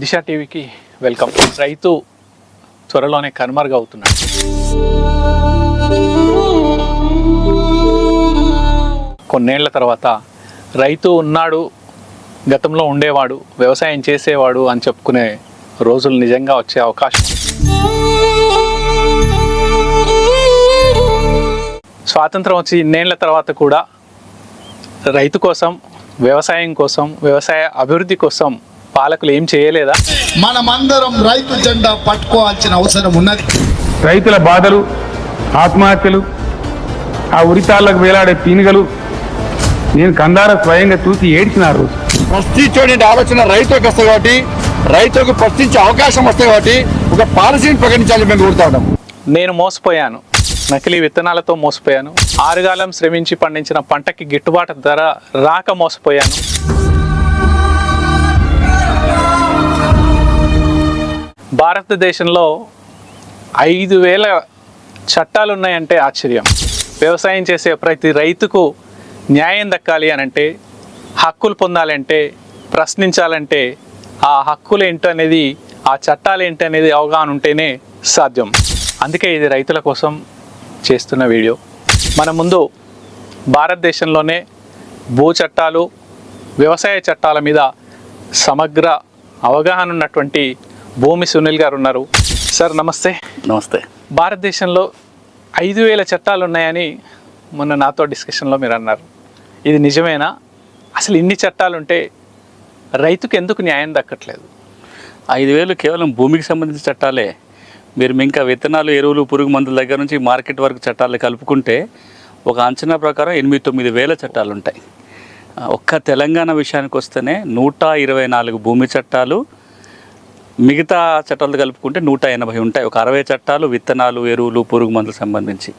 దిశ టీవీకి వెల్కమ్. రైతు త్వరలోనే కనుమరుగవుతున్నాడు. కొన్నేళ్ల తర్వాత రైతు ఉన్నాడు, గతంలో ఉండేవాడు, వ్యవసాయం చేసేవాడు అని చెప్పుకునే రోజులు నిజంగా వచ్చే అవకాశం. స్వాతంత్రం వచ్చి ఇన్నేళ్ల తర్వాత కూడా రైతు కోసం, వ్యవసాయం కోసం, వ్యవసాయ అభివృద్ధి కోసం పాలకులు ఏం చేయలేదా? మనమందరం రైతు జెండా పట్టుకోవాల్సిన అవసరం ఉన్నది. రైతుల బాధలు, ఆత్మహత్యలు, ఆ ఉరితాళ్లకు వేలాడే పీనుగలు నేను కందార స్వయంగా చూసి ఏడ్చిన ఆ రోజు. ప్రశ్నించే ఆలోచన రైతులకు వస్తాయి కాబట్టి, రైతులకు ప్రశ్నించే అవకాశం వస్తాయి కాబట్టి ఒక పాలసీని ప్రకటించాలి మేము కోరుతా ఉన్నాం. నేను మోసపోయాను, నకిలీ విత్తనాలతో మోసపోయాను, ఆరుగాలం శ్రమించి పండించిన పంటకి గిట్టుబాటు ధర రాక మోసపోయాను. భారతదేశంలో 5,000 చట్టాలు ఉన్నాయంటే ఆశ్చర్యం. వ్యవసాయం చేసే ప్రతి రైతుకు న్యాయం దక్కాలి అనంటే, హక్కులు పొందాలంటే, ప్రశ్నించాలంటే ఆ హక్కులు ఏంటనేది, ఆ చట్టాలు ఏంటనేది అవగాహన ఉంటేనే సాధ్యం. అందుకే ఇది రైతుల కోసం చేస్తున్న వీడియో. మన ముందు భారతదేశంలోనే భూ చట్టాలు, వ్యవసాయ చట్టాల మీద సమగ్ర అవగాహన ఉన్నటువంటి భూమి సునీల్ గారు ఉన్నారు. సార్ నమస్తే. నమస్తే. భారతదేశంలో 5,000 చట్టాలు ఉన్నాయని మొన్న నాతో డిస్కషన్లో మీరు అన్నారు. ఇది నిజమేనా? అసలు ఇన్ని చట్టాలు ఉంటే రైతుకు ఎందుకు న్యాయం దక్కట్లేదు? 5,000 కేవలం భూమికి సంబంధించిన చట్టాలే. మీరు ఇంకా విత్తనాలు, ఎరువులు, పురుగు మందుల దగ్గర నుంచి మార్కెట్ వరకు చట్టాలు కలుపుకుంటే ఒక అంచనా ప్రకారం 8,000-9,000 చట్టాలు ఉంటాయి. ఒక్క తెలంగాణ విషయానికి వస్తేనే 124 భూమి చట్టాలు, మిగతా చట్టాలు కలుపుకుంటే 180 ఉంటాయి. ఒక 60 చట్టాలు విత్తనాలు, ఎరువులు, పురుగు మందులకు సంబంధించి.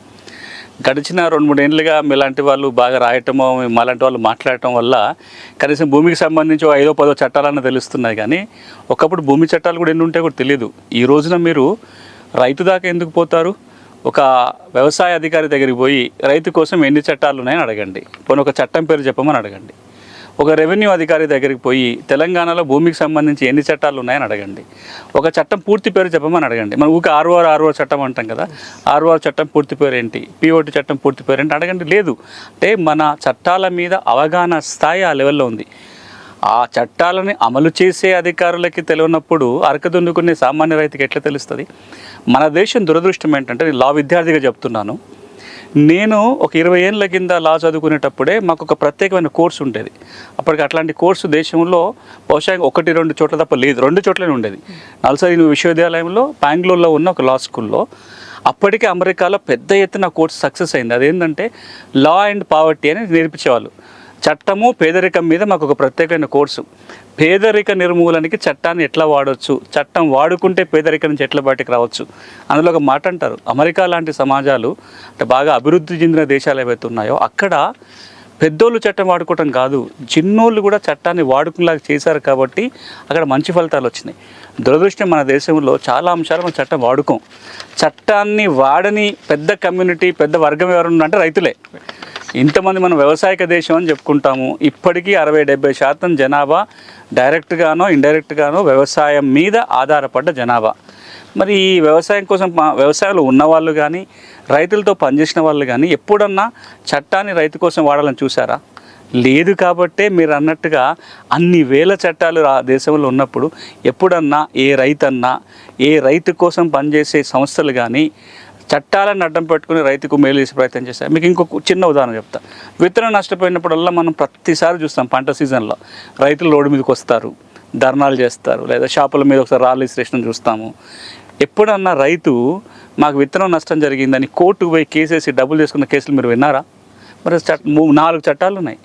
గడిచిన 2-3 ఏళ్ళుగా మీలాంటి వాళ్ళు బాగా రాయటమో, మాలాంటి వాళ్ళు మాట్లాడటం వల్ల కనీసం భూమికి సంబంధించి 5-10 చట్టాలన్నా తెలుస్తున్నాయి. కానీ ఒకప్పుడు భూమి చట్టాలు కూడా ఎన్ని ఉంటాయో కూడా తెలియదు. ఈ రోజున మీరు రైతు దాకా ఎందుకు పోతారు? ఒక వ్యవసాయ అధికారి దగ్గరికి పోయి రైతు కోసం ఎన్ని చట్టాలు ఉన్నాయని అడగండి. పోనీ ఒక చట్టం పేరు చెప్పమని అడగండి. ఒక రెవెన్యూ అధికారి దగ్గరికి పోయి తెలంగాణలో భూమికి సంబంధించి ఎన్ని చట్టాలు ఉన్నాయని అడగండి. ఒక చట్టం పూర్తి పేరు చెప్పమని అడగండి. మనం ఊరికి ఆర్ఓఆర్ చట్టం అంటాం కదా, ఆర్ఓఆర్ చట్టం పూర్తి పేరు ఏంటి, పిఓటి చట్టం పూర్తి పేరు ఏంటి అడగండి. లేదు. అంటే మన చట్టాల మీద అవగాహన స్థాయి ఆ లెవెల్లో ఉంది. ఆ చట్టాలని అమలు చేసే అధికారులకి తెలియనప్పుడు అరకదున్నుకునే సామాన్య రైతుకి ఎట్లా తెలుస్తుంది? మన దేశం దురదృష్టం ఏంటంటే, నేను లా విద్యార్థిగా చెప్తున్నాను. నేను ఒక 20 ఏళ్ళ కింద లా చదువుకునేటప్పుడే మాకు ఒక ప్రత్యేకమైన కోర్సు ఉండేది. అప్పటికి అట్లాంటి కోర్సు దేశంలో బహుశా 1-2 చోట్ల తప్ప లేదు, 2 చోట్లనే ఉండేది. నల్సారి విశ్వవిద్యాలయంలో, బెంగళూరులో ఉన్న ఒక లా స్కూల్లో. అప్పటికే అమెరికాలో పెద్ద ఎత్తున కోర్సు సక్సెస్ అయింది. అదేంటంటే లా అండ్ పావర్టీ అని నేర్పించేవాళ్ళు. చట్టము, పేదరికం మీద మాకు ఒక ప్రత్యేకమైన కోర్సు. పేదరిక నిర్మూలనకి చట్టాన్ని ఎట్లా వాడవచ్చు, చట్టం వాడుకుంటే పేదరికం నుంచి ఎట్లా బయటకు రావచ్చు. అందులో ఒక మాట అంటారు, అమెరికా లాంటి సమాజాలు, అంటే బాగా అభివృద్ధి చెందిన దేశాలు ఏవైతే ఉన్నాయో అక్కడ పెద్దోళ్ళు చట్టం వాడుకోవటం కాదు, చిన్నోళ్ళు కూడా చట్టాన్ని వాడుకునేలాగా చేశారు కాబట్టి అక్కడ మంచి ఫలితాలు వచ్చినాయి. దురదృష్టం మన దేశంలో చాలా అంశాలు మనం చట్టం వాడుకోం. చట్టాన్ని వాడని పెద్ద కమ్యూనిటీ, పెద్ద వర్గం ఎవరు అంటే రైతులే. ఇంతమంది మనం వ్యవసాయక దేశం అని చెప్పుకుంటాము. ఇప్పటికీ 60-70% జనాభా డైరెక్ట్గానో ఇండైరెక్ట్గానో వ్యవసాయం మీద ఆధారపడ్డ జనాభా. మరి ఈ వ్యవసాయం కోసం, వ్యవసాయంలో ఉన్నవాళ్ళు కానీ, రైతులతో పనిచేసిన వాళ్ళు కానీ ఎప్పుడన్నా చట్టాన్ని రైతు కోసం వాడాలని చూసారా? లేదు. కాబట్టే మీరు అన్నట్టుగా అన్ని వేల చట్టాలు దేశంలో ఉన్నప్పుడు ఎప్పుడన్నా ఏ రైతన్నా, ఏ రైతు కోసం పనిచేసే సంస్థలు కానీ చట్టాలను అడ్డం పెట్టుకుని రైతుకు మేలు చేసే ప్రయత్నం చేస్తారు. మీకు ఇంకొక చిన్న ఉదాహరణ చెప్తా. విత్తనం నష్టపోయినప్పుడల్లా మనం ప్రతిసారి చూస్తాం, పంట సీజన్లో రైతులు రోడ్డు మీదకి వస్తారు, ధర్నాలు చేస్తారు, లేదా షాపుల మీద ఒకసారి రాళ్ళు ఇసిరేషన్ చూస్తాము. ఎప్పుడన్నా రైతు మాకు విత్తనం నష్టం జరిగిందని కోర్టుకు పోయి కేసేసి డబ్బులు చేసుకున్న కేసులు మీరు విన్నారా? మరి 4 చట్టాలు ఉన్నాయి.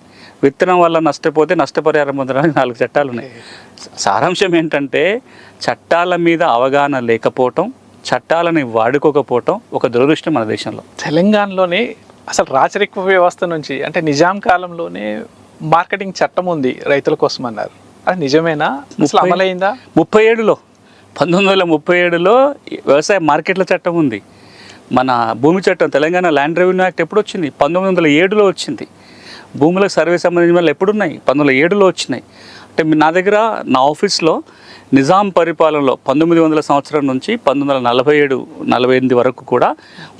విత్తనం వల్ల నష్టపోతే నష్టపరిహారం పొందడానికి 4 చట్టాలు ఉన్నాయి. సారాంశం ఏంటంటే చట్టాల మీద అవగాహన లేకపోవటం, చట్టాలని వాడుకోకపోవటం ఒక దురదృష్టం మన దేశంలో. తెలంగాణలోనే అసలు రాచరిక వ్యవస్థ నుంచి, అంటే నిజాం కాలంలోనే మార్కెటింగ్ చట్టం ఉంది రైతుల కోసం అన్నారు. అది నిజమేనా? అసలు అమలైందా? 1937లో వ్యవసాయ మార్కెట్ల చట్టం ఉంది. మన భూమి చట్టం, తెలంగాణ ల్యాండ్ రెవెన్యూ యాక్ట్ ఎప్పుడు వచ్చింది? 1907లో వచ్చింది. భూములకు సర్వే సంబంధించిన వాళ్ళు ఎప్పుడున్నాయి? 1907లో వచ్చినాయి. అంటే నా దగ్గర నా ఆఫీస్లో నిజాం పరిపాలనలో 1900 సంవత్సరం నుంచి 1947-48 వరకు కూడా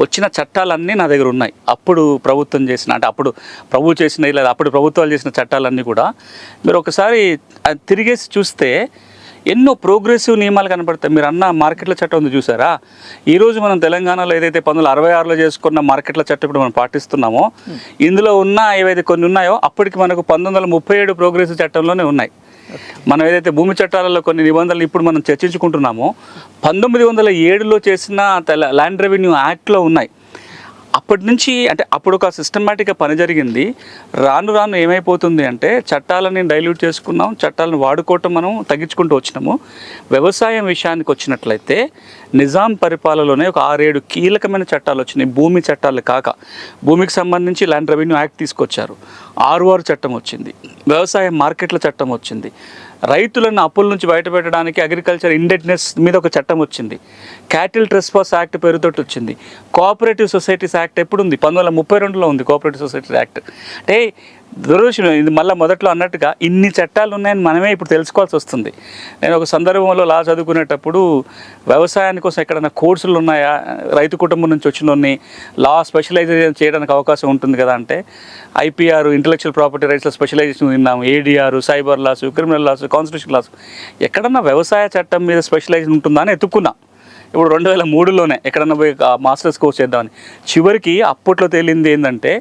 వచ్చిన చట్టాలన్నీ నా దగ్గర ఉన్నాయి. అప్పుడు ప్రభుత్వం చేసిన, అంటే అప్పుడు ప్రభువు చేసిన లేదా అప్పుడు ప్రభుత్వాలు చేసిన చట్టాలన్నీ కూడా మీరు ఒకసారి తిరిగేసి చూస్తే ఎన్నో ప్రోగ్రెసివ్ నియమాలు కనపడతాయి. మీరు అన్న మార్కెట్ల చట్టం ఉంది చూసారా, ఈరోజు మనం తెలంగాణలో ఏదైతే 1966లో చేసుకున్న మార్కెట్ల చట్టం ఇప్పుడు మనం పాటిస్తున్నామో, ఇందులో ఉన్న ఏవైతే కొన్ని ఉన్నాయో అప్పటికి మనకు 1937 ప్రోగ్రెసివ్ చట్టంలోనే ఉన్నాయి. మనం ఏదైతే భూమి చట్టాలలో కొన్ని నిబంధనలు ఇప్పుడు మనం చర్చించుకుంటున్నామో 1907లో చేసిన ల్యాండ్ రెవెన్యూ యాక్ట్లో ఉన్నాయి. అప్పటి నుంచి అంటే అప్పుడు ఒక సిస్టమేటిక్గా పని జరిగింది. రాను రాను ఏమైపోతుంది అంటే చట్టాలని డైల్యూట్ చేసుకున్నాం, చట్టాలను వాడుకోవటం మనం తగ్గించుకుంటూ వచ్చినాము. వ్యవసాయం విషయానికి వచ్చినట్లయితే నిజాం పరిపాలనలోనే ఒక 6-7 కీలకమైన చట్టాలు వచ్చినాయి. భూమి చట్టాలు కాక భూమికి సంబంధించి ల్యాండ్ రెవెన్యూ యాక్ట్ తీసుకొచ్చారు, 6 చట్టం వచ్చింది, వ్యవసాయ మార్కెట్ల చట్టం వచ్చింది, రైతులను అప్పుల నుంచి బయటపెట్టడానికి అగ్రికల్చర్ ఇండెట్నెస్ మీద ఒక చట్టం వచ్చింది, క్యాటిల్ ట్రెస్పాస్ యాక్ట్ పేరుతోటి వచ్చింది, కోఆపరేటివ్ సొసైటీస్ యాక్ట్ ఎప్పుడు ఉంది, 1932లో ఉంది కోఆపరేటివ్ సొసైటీస్ యాక్ట్. అంటే దురదృష్టం ఇది మళ్ళీ మొదట్లో అన్నట్టుగా ఇన్ని చట్టాలు ఉన్నాయని మనమే ఇప్పుడు తెలుసుకోవాల్సి వస్తుంది. నేను ఒక సందర్భంలో లా చదువుకునేటప్పుడు వ్యవసాయాని కోసం ఎక్కడైనా కోర్సులు ఉన్నాయా, రైతు కుటుంబం నుంచి వచ్చిన లా స్పెషలైజేషన్ చేయడానికి అవకాశం ఉంటుంది కదా అంటే ఐపీఆర్ ఇంటలెక్చువల్ ప్రాపర్టీ రైట్స్లో స్పెషలైజేషన్ విన్నాము, ADR, cyber laws, criminal laws, constitution laws, ఎక్కడన్నా వ్యవసాయ చట్టం మీద స్పెషలైజేషన్ ఉంటుందా అని ఎత్తుక్కున్నా. ఇప్పుడు 2003లోనే ఎక్కడన్నా పోయి మాస్టర్స్ కోర్స్ చేద్దామని చివరికి అప్పట్లో తేలింది ఏంటంటే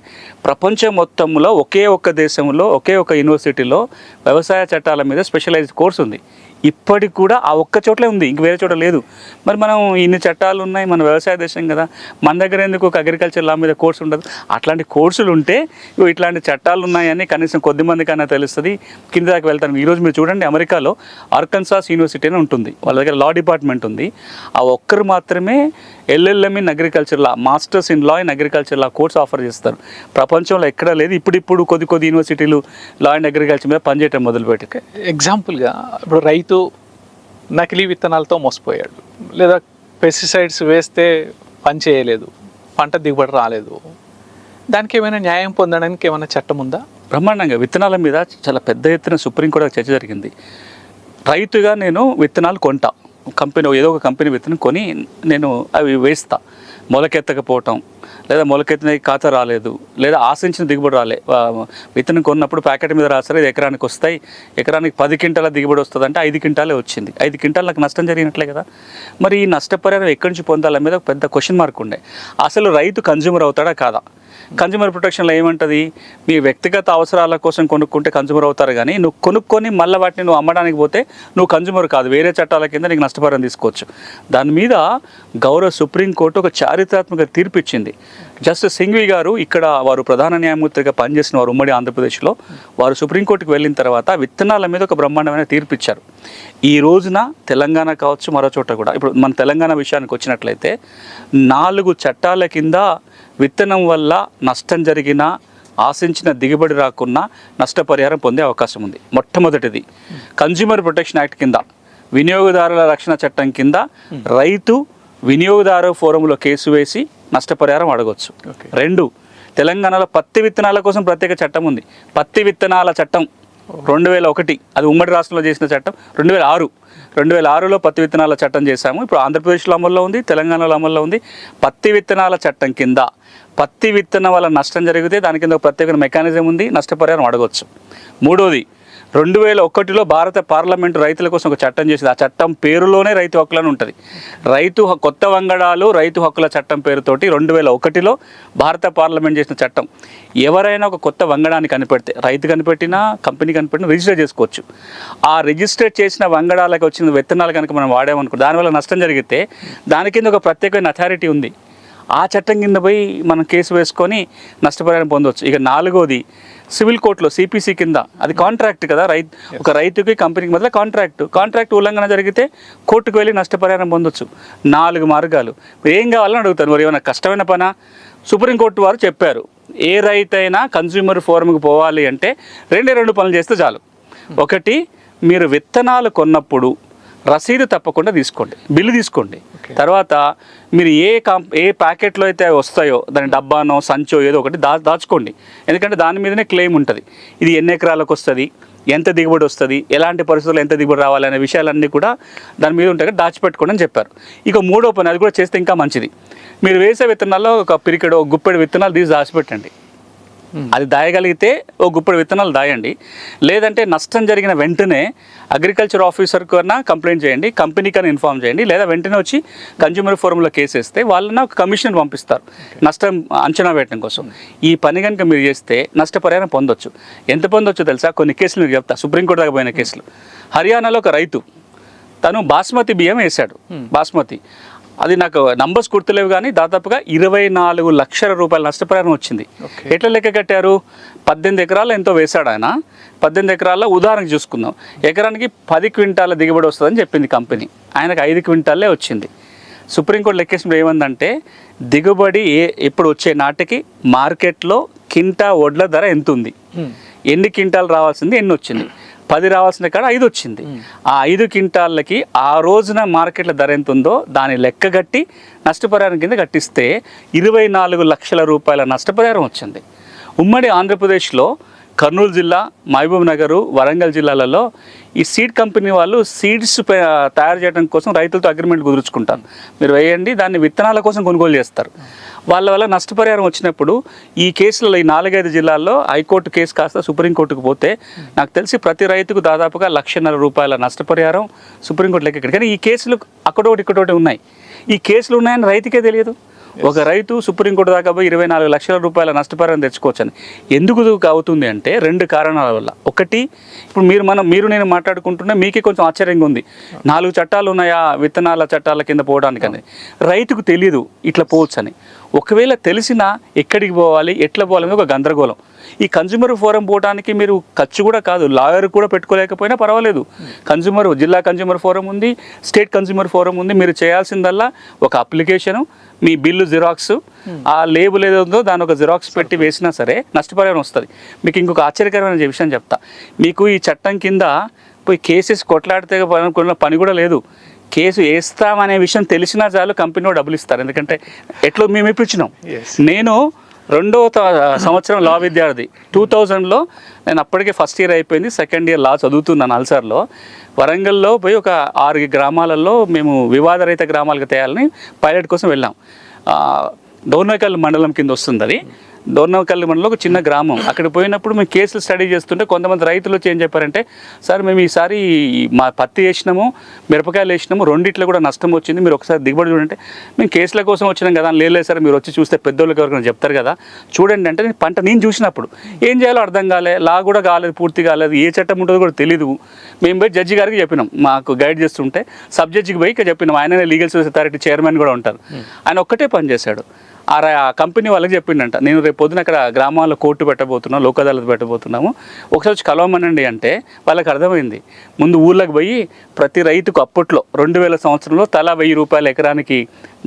ప్రపంచం మొత్తంలో ఒకే ఒక్క దేశంలో ఒకే ఒక్క యూనివర్సిటీలో వ్యవసాయ చట్టాల మీద స్పెషలైజ్డ్ కోర్స్ ఉంది. ఇప్పటికి కూడా ఆ ఒక్క చోట్లే ఉంది, ఇంక వేరే చోట లేదు. మరి మనం ఇన్ని చట్టాలు ఉన్నాయి, మన వ్యవసాయ దేశం కదా, మన దగ్గర ఎందుకు ఒక అగ్రికల్చర్ లా మీద కోర్సు ఉండదు? అట్లాంటి కోర్సులు ఉంటే ఇట్లాంటి చట్టాలు ఉన్నాయని కనీసం కొద్ది మందికైనా తెలుస్తుంది, కింద దాకా వెళ్తాను. ఈరోజు మీరు చూడండి, అమెరికాలో ఆర్కన్సాస్ యూనివర్సిటీ అని ఉంటుంది, వాళ్ళ దగ్గర లా డిపార్ట్మెంట్ ఉంది. ఆ ఒక్కరు మాత్రమే LLM in agriculture law, masters in law in agriculture law course offer చేస్తారు. ప్రపంచంలో ఎక్కడా లేదు. ఇప్పుడు కొద్ది యూనివర్సిటీలు లా అండ్ అగ్రికల్చర్ మీద పనిచేయటం మొదలుపెట్టి. ఎగ్జాంపుల్గా ఇప్పుడు రైతు నకిలీ విత్తనాలతో మోసపోయాడు, లేదా పెస్టిసైడ్స్ వేస్తే పని చేయలేదు, పంట దిగుబడి రాలేదు, దానికి ఏమైనా న్యాయం పొందడానికి ఏమైనా చట్టం ఉందా? బ్రహ్మాండంగా విత్తనాల మీద చాలా పెద్ద ఎత్తున సుప్రీంకోర్టులో చర్చ జరిగింది. రైతుగా నేను విత్తనాలు కొంటా, కంపెనీ ఏదో ఒక కంపెనీ విత్తనం కొని నేను అవి వేస్తా, మొలకెత్తకపోవటం లేదా మొలకెత్తిన ఖాతా రాలేదు లేదా ఆశించిన దిగుబడి రాలే, విత్తనం కొన్నప్పుడు ప్యాకెట్ మీద రాస్తారు ఇది ఎకరానికి వస్తాయి, ఎకరానికి 10 క్వింటాల దిగుబడి వస్తుంది అంటే 5 క్వింటాలే వచ్చింది, 5 క్వింటాలు నాకు నష్టం జరిగినట్లే కదా. మరి ఈ నష్టపరిహారం ఎక్కడి నుంచి పొందాల మీద ఒక పెద్ద క్వశ్చన్ మార్క్ ఉండే. అసలు రైతు కన్జ్యూమర్ అవుతాడా కాదా? కన్జ్యూమర్ ప్రొటెక్షన్లో ఏమంటుంది, మీ వ్యక్తిగత అవసరాల కోసం కొనుక్కుంటే కన్జ్యూమర్ అవుతారు, కానీ నువ్వు కొనుక్కొని మళ్ళీ వాటిని నువ్వు అమ్మడానికి పోతే నువ్వు కన్జ్యూమర్ కాదు, వేరే చట్టాల కింద నీకు నష్టపరిహారం తీసుకోవచ్చు. దాని మీద గౌరవ సుప్రీంకోర్టు ఒక చారిత్రాత్మక తీర్పు ఇచ్చింది. జస్టిస్ సింఘ్వి గారు ఇక్కడ వారు ప్రధాన న్యాయమూర్తిగా పనిచేసిన వారు ఉమ్మడి ఆంధ్రప్రదేశ్లో, వారు సుప్రీంకోర్టుకు వెళ్ళిన తర్వాత విత్తనాల మీద ఒక బ్రహ్మాండమైన తీర్పు ఇచ్చారు. ఈ రోజున తెలంగాణ కావచ్చు మరో చోట కూడా, ఇప్పుడు మన తెలంగాణ విషయానికి వచ్చినట్లయితే 4 చట్టాల కింద విత్తనం వల్ల నష్టం జరిగినా ఆశించిన దిగుబడి రాకున్నా నష్టపరిహారం పొందే అవకాశం ఉంది. మొట్టమొదటిది కన్జ్యూమర్ ప్రొటెక్షన్ యాక్ట్ కింద, వినియోగదారుల రక్షణ చట్టం కింద రైతు వినియోగదారు ఫోరంలో కేసు వేసి నష్టపరిహారం అడగవచ్చు. 2, తెలంగాణలో పత్తి విత్తనాల కోసం ప్రత్యేక చట్టం ఉంది, పత్తి విత్తనాల చట్టం 2001, అది ఉమ్మడి రాష్ట్రంలో చేసిన చట్టం. 2006లో పత్తి విత్తనాల చట్టం చేశాము. ఇప్పుడు ఆంధ్రప్రదేశ్లో అమల్లో ఉంది, తెలంగాణలో అమల్లో ఉంది. పత్తి విత్తనాల చట్టం కింద పత్తి విత్తనం వల్ల నష్టం జరిగితే దాని కింద ఒక ప్రత్యేక మెకానిజం ఉంది, నష్టపరిహారం అడగవచ్చు. 3వది 2001లో భారత పార్లమెంటు రైతుల కోసం ఒక చట్టం చేసింది. ఆ చట్టం పేరులోనే రైతు హక్కులని ఉంటుంది. కొత్త వంగడాలు రైతు హక్కుల చట్టం పేరుతోటి 2001లో భారత పార్లమెంట్ చేసిన చట్టం. ఎవరైనా ఒక కొత్త వంగడాన్ని కనిపెడితే, రైతు కనిపెట్టినా కంపెనీ కనిపెట్టినా రిజిస్టర్ చేసుకోవచ్చు. ఆ రిజిస్టర్ చేసిన వంగడాలకు వచ్చిన విత్తనాలు కనుక మనం వాడామనుకో, దానివల్ల నష్టం జరిగితే దాని కింద ఒక ప్రత్యేకమైన అథారిటీ ఉంది, ఆ చట్టం కింద పోయి మనం కేసు వేసుకొని నష్టపరిహారం పొందవచ్చు. ఇక 4వది సివిల్ కోర్టులో CPC కింద, అది కాంట్రాక్ట్ కదా, ఒక రైతుకి కంపెనీకి మధ్య కాంట్రాక్ట్ ఉల్లంఘన జరిగితే కోర్టుకు వెళ్ళి నష్టపరిహారం పొందొచ్చు. 4 మార్గాలు. ఏం కావాలని అడుగుతారు, మరి ఏమైనా కష్టమైన పనా? సుప్రీంకోర్టు వారు చెప్పారు, ఏ రైతైనా కన్జ్యూమర్ ఫోరంకి పోవాలి అంటే 2 పనులు చేస్తే చాలు. 1, మీరు విత్తనాలు కొన్నప్పుడు రసీదు తప్పకుండా తీసుకోండి, బిల్లు తీసుకోండి. తర్వాత మీరు ఏ ప్యాకెట్లో అయితే వస్తాయో దాని డబ్బానో సంచో ఏదో ఒకటి దాచుకోండి, ఎందుకంటే దాని మీదనే క్లెయిమ్ ఉంటుంది. ఇది ఎన్ని ఎకరాలకు వస్తుంది, ఎంత దిగుబడి వస్తుంది, ఎలాంటి పరిస్థితుల్లో ఎంత దిగుబడి రావాలి అనే విషయాలన్నీ కూడా దాని మీద ఉంటాయి, దాచిపెట్టుకోండి అని చెప్పారు. ఇక మూడో పని, అది కూడా చేస్తే ఇంకా మంచిది, మీరు వేసే విత్తనాల్లో ఒక పిరికెడు, ఒక గుప్పెడు విత్తనాలు తీసి దాచిపెట్టండి. అది దాయగలిగితే ఓ గుప్పెడు విత్తనాలు దాయండి. లేదంటే నష్టం జరిగిన వెంటనే అగ్రికల్చర్ ఆఫీసర్ కన్నా కంప్లైంట్ చేయండి, కంపెనీకన్నా ఇన్ఫార్మ్ చేయండి, లేదా వెంటనే వచ్చి కన్జ్యూమర్ ఫోరంలో కేసు వేస్తే వాళ్ళని ఒక కమిషన్ పంపిస్తారు నష్టం అంచనా వేయడం కోసం. ఈ పని కనుక మీరు చేస్తే నష్టపరిహారం పొందొచ్చు. ఎంత పొందొచ్చు తెలుసా? కొన్ని కేసులు మీకు చెప్తా, సుప్రీంకోర్టు దాకా పోయిన కేసులు. హర్యానాలో ఒక రైతు తను బాస్మతి బియ్యం వేశాడు, బాస్మతి, అది నాకు నంబర్స్ గుర్తులేవు కానీ దాదాపుగా 24 లక్షల రూపాయల నష్టపరిహారం వచ్చింది. ఎట్లా లెక్క కట్టారు? 18 ఎకరాలు ఎంతో వేశాడు ఆయన. 18 ఎకరాల్లో ఉదాహరణకు చూసుకుందాం, ఎకరానికి 10 క్వింటాల దిగుబడి వస్తుందని చెప్పింది కంపెనీ, ఆయనకు 5 క్వింటాలే వచ్చింది. సుప్రీంకోర్టు లెక్కేసినప్పుడు ఏమందంటే దిగుబడి ఎప్పుడు వచ్చే నాటికి మార్కెట్లో కింటా వడ్ల ధర ఎంత ఉంది, ఎన్ని క్వింటాలు రావాల్సింది ఎన్ని వచ్చింది, 10 రావాల్సిన కాడ 5 వచ్చింది. ఆ 5 క్వింటాళ్ళకి ఆ రోజున మార్కెట్ల ధర ఎంత ఉందో దాని లెక్క కట్టి నష్టపరిహారం కింద కట్టిస్తే 24 లక్షల రూపాయల నష్టపరిహారం వచ్చింది. ఉమ్మడి ఆంధ్రప్రదేశ్లో కర్నూలు జిల్లా, మహబూబ్ నగర్, వరంగల్ జిల్లాలలో ఈ సీడ్ కంపెనీ వాళ్ళు సీడ్స్ తయారు చేయడం కోసం రైతులతో అగ్రిమెంట్ కుదుర్చుకుంటారు. మీరు వేయండి, దాన్ని విత్తనాల కోసం కొనుగోలు చేస్తారు. వాళ్ళ వల్ల నష్టపరిహారం వచ్చినప్పుడు ఈ కేసులలో ఈ 4-5 జిల్లాల్లో హైకోర్టు కేసు కాస్త సుప్రీంకోర్టుకు పోతే నాకు తెలిసి ప్రతి రైతుకు దాదాపుగా 1.5 లక్షల రూపాయల నష్టపరిహారం సుప్రీంకోర్టు లెక్క. కానీ ఈ కేసులు అక్కడోటి ఇక్కడోటి ఉన్నాయి. ఈ కేసులు ఉన్నాయని రైతుకే తెలియదు. ఒక రైతు సుప్రీంకోర్టు దాకా పోయి 24 లక్షల రూపాయల నష్టపరిహారం తెచ్చుకోవచ్చని. ఎందుకు అవుతుంది అంటే 2 కారణాల వల్ల. ఒకటి, ఇప్పుడు మీరు నేను మాట్లాడుకుంటున్నా మీకే కొంచెం ఆశ్చర్యంగా ఉంది, 4 చట్టాలు ఉన్నాయా విత్తనాల చట్టాల కింద పోవడానికని. రైతుకు తెలియదు ఇట్లా పోవచ్చు అని. ఒకవేళ తెలిసినా ఎక్కడికి పోవాలి, ఎట్లా పోవాలని ఒక గందరగోళం. ఈ కన్జ్యూమర్ ఫోరం పోవడానికి మీరు ఖర్చు కూడా కాదు, లాయర్ కూడా పెట్టుకోలేకపోయినా పర్వాలేదు. జిల్లా కన్జ్యూమర్ ఫోరం ఉంది, స్టేట్ కన్జ్యూమర్ ఫోరం ఉంది. మీరు చేయాల్సిందల్లా ఒక అప్లికేషను, మీ బిల్లు జిరాక్స్, ఆ లేబుల్ ఏదో ఉందో దాని ఒక జిరాక్స్ పెట్టి వేసినా సరే నష్టపరిహారం వస్తుంది. మీకు ఇంకొక ఆశ్చర్యకరమైన విషయం చెప్తా. మీకు ఈ చట్టం కింద పోయి కేసెస్ కొట్లాడితే పని కూడా లేదు. కేసు వేస్తామనే విషయం తెలిసినా చాలు కంపెనీ డబ్బులు ఇస్తారు. ఎందుకంటే ఎట్లా మేము ఇప్పించినాం. నేను 2వ సంవత్సరం లా విద్యార్థి 2000లో, నేను అప్పటికే ఫస్ట్ ఇయర్ అయిపోయింది, సెకండ్ ఇయర్ లా చదువుతున్నాను అల్సార్లో. వరంగల్లో పోయి ఒక 6 గ్రామాలలో మేము వివాదరహిత గ్రామాలకు తేయాలని పైలట్ కోసం వెళ్ళాం. డోర్నకల్ మండలం కింద వస్తుంది అది. డోర్నకల్ మండలంలో ఒక చిన్న గ్రామం. అక్కడ పోయినప్పుడు మేము కేసులు స్టడీ చేస్తుంటే కొంతమంది రైతులు వచ్చి ఏం చెప్పారంటే, సార్ మేము ఈసారి మా పత్తి వేసినాము, మిరపకాయలు వేసినాము, రెండిట్లో కూడా నష్టం వచ్చింది, మీరు ఒకసారి దిగుబడి చూడంటే. మేము కేసుల కోసం వచ్చినాం కదా, లేదు సార్ మీరు వచ్చి చూస్తే పెద్దోళ్ళకి ఎవరికైనా చెప్తారు కదా, చూడండి అంటే పంట నేను చూసినప్పుడు ఏం చేయాలో అర్థం కాలే, లా కూడా కాలేదు, పూర్తి కాలేదు, ఏ చట్టం ఉంటుందో కూడా తెలీదు. మేము పోయి జడ్జి గారికి చెప్పినాం, మాకు గైడ్ చేస్తుంటే సబ్ జడ్జికి పోయి చెప్పినాం. ఆయననే లీగల్ సర్వీస్ అథారిటీ చైర్మన్ కూడా ఉంటారు. ఆయన ఒక్కటే పని చేశాడు. ఆ కంపెనీ వాళ్ళకి చెప్పిండంట, నేను రేపు పొద్దున అక్కడ గ్రామాల్లో కోర్టు పెట్టబోతున్నాం, లోక్ అదాలత్ పెట్టబోతున్నాము, ఒకసారి వచ్చి కలవమనండి అంటే వాళ్ళకి అర్థమైంది. ముందు ఊళ్ళకి పోయి ప్రతి రైతుకు అప్పట్లో 2000 సంవత్సరంలో తలా 1000 రూపాయల ఎకరానికి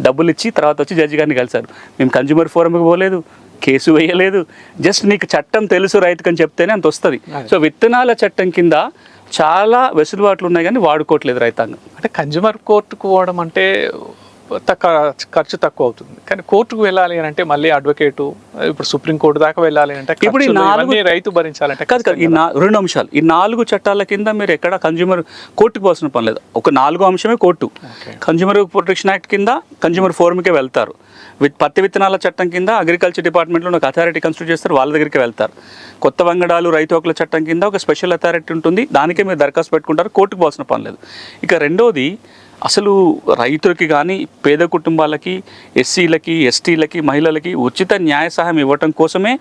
డబ్బులు ఇచ్చి తర్వాత వచ్చి జడ్జి గారిని కలిశారు. మేము కన్జ్యూమర్ ఫోరంకి పోలేదు, కేసు వేయలేదు, జస్ట్ నీకు చట్టం తెలుసు రైతుకు అని చెప్తేనే అంత వస్తుంది. సో విత్తనాల చట్టం కింద చాలా వెసులుబాట్లు ఉన్నాయి కానీ వాడుకోవట్లేదు రైతాంగం. అంటే కన్జ్యూమర్ కోర్టుకు పోవడం అంటే ఖర్చు తక్కువ అవుతుంది, కానీ కోర్టుకు వెళ్ళాలి అని అంటే మళ్ళీ అడ్వకేటు, ఇప్పుడు సుప్రీంకోర్టు దాకా వెళ్ళాలి అంటే ఇప్పుడు ఈ 4 రైతు భరించాలంటే కాదు. ఈ 2 అంశాలు, ఈ 4 చట్టాల కింద మీరు ఎక్కడ కన్జ్యూమర్ కోర్టుకు పోవాల్సిన పని లేదు. ఒక 4 అంశమే కోర్టు. కన్జ్యూమర్ ప్రొటెక్షన్ యాక్ట్ కింద కన్జ్యూమర్ ఫోరంకే వెళ్తారు. పత్తి విత్తనాల చట్టం కింద అగ్రికల్చర్ డిపార్ట్మెంట్లో ఒక అథారిటీ కన్స్టిట్యూట్ చేస్తారు, వాళ్ళ దగ్గరికి వెళ్తారు. కొత్త వంగడాలు రైతు హక్కుల చట్టం కింద ఒక స్పెషల్ అథారిటీ ఉంటుంది, దానికే మీరు దరఖాస్తు పెట్టుకుంటారు, కోర్టుకు పోవాల్సిన పని లేదు. ఇక రెండోది, అసలు రైతులకి కానీ పేద కుటుంబాలకి, ఎస్సీలకి, ఎస్టీలకి, మహిళలకి ఉచిత న్యాయ సహాయం ఇవ్వటం కోసమే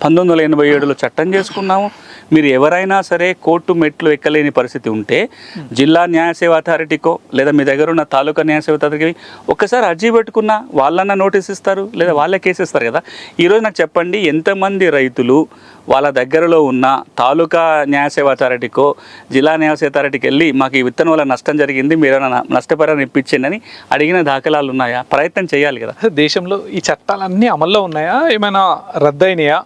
1987లో చట్టం చేసుకున్నాము. మీరు ఎవరైనా సరే కోర్టు మెట్లు ఎక్కలేని పరిస్థితి ఉంటే జిల్లా న్యాయ సేవ అథారిటీకో లేదా మీ దగ్గర ఉన్న తాలూకా న్యాయ సేవ అథారిటీకి ఒక్కసారి అర్జీ పెట్టుకున్నా వాళ్ళన్నా నోటీస్ ఇస్తారు, లేదా వాళ్ళే కేసు ఇస్తారు కదా. ఈరోజు నాకు చెప్పండి, ఎంతమంది రైతులు వాళ్ళ దగ్గరలో ఉన్న తాలూకా న్యాయ సేవ అథారిటీకో జిల్లా న్యాయ సేవ అథారిటీకి వెళ్ళి మాకు ఈ విత్తనం వల్ల నష్టం జరిగింది, మీరు నష్టపరిహారం ఇప్పించండి అని అడిగిన దాఖలాలు ఉన్నాయా? ప్రయత్నం చేయాలి కదా. దేశంలో ఈ చట్టాలన్నీ అమల్లో ఉన్నాయా, ఏమైనా రద్దయినాయా?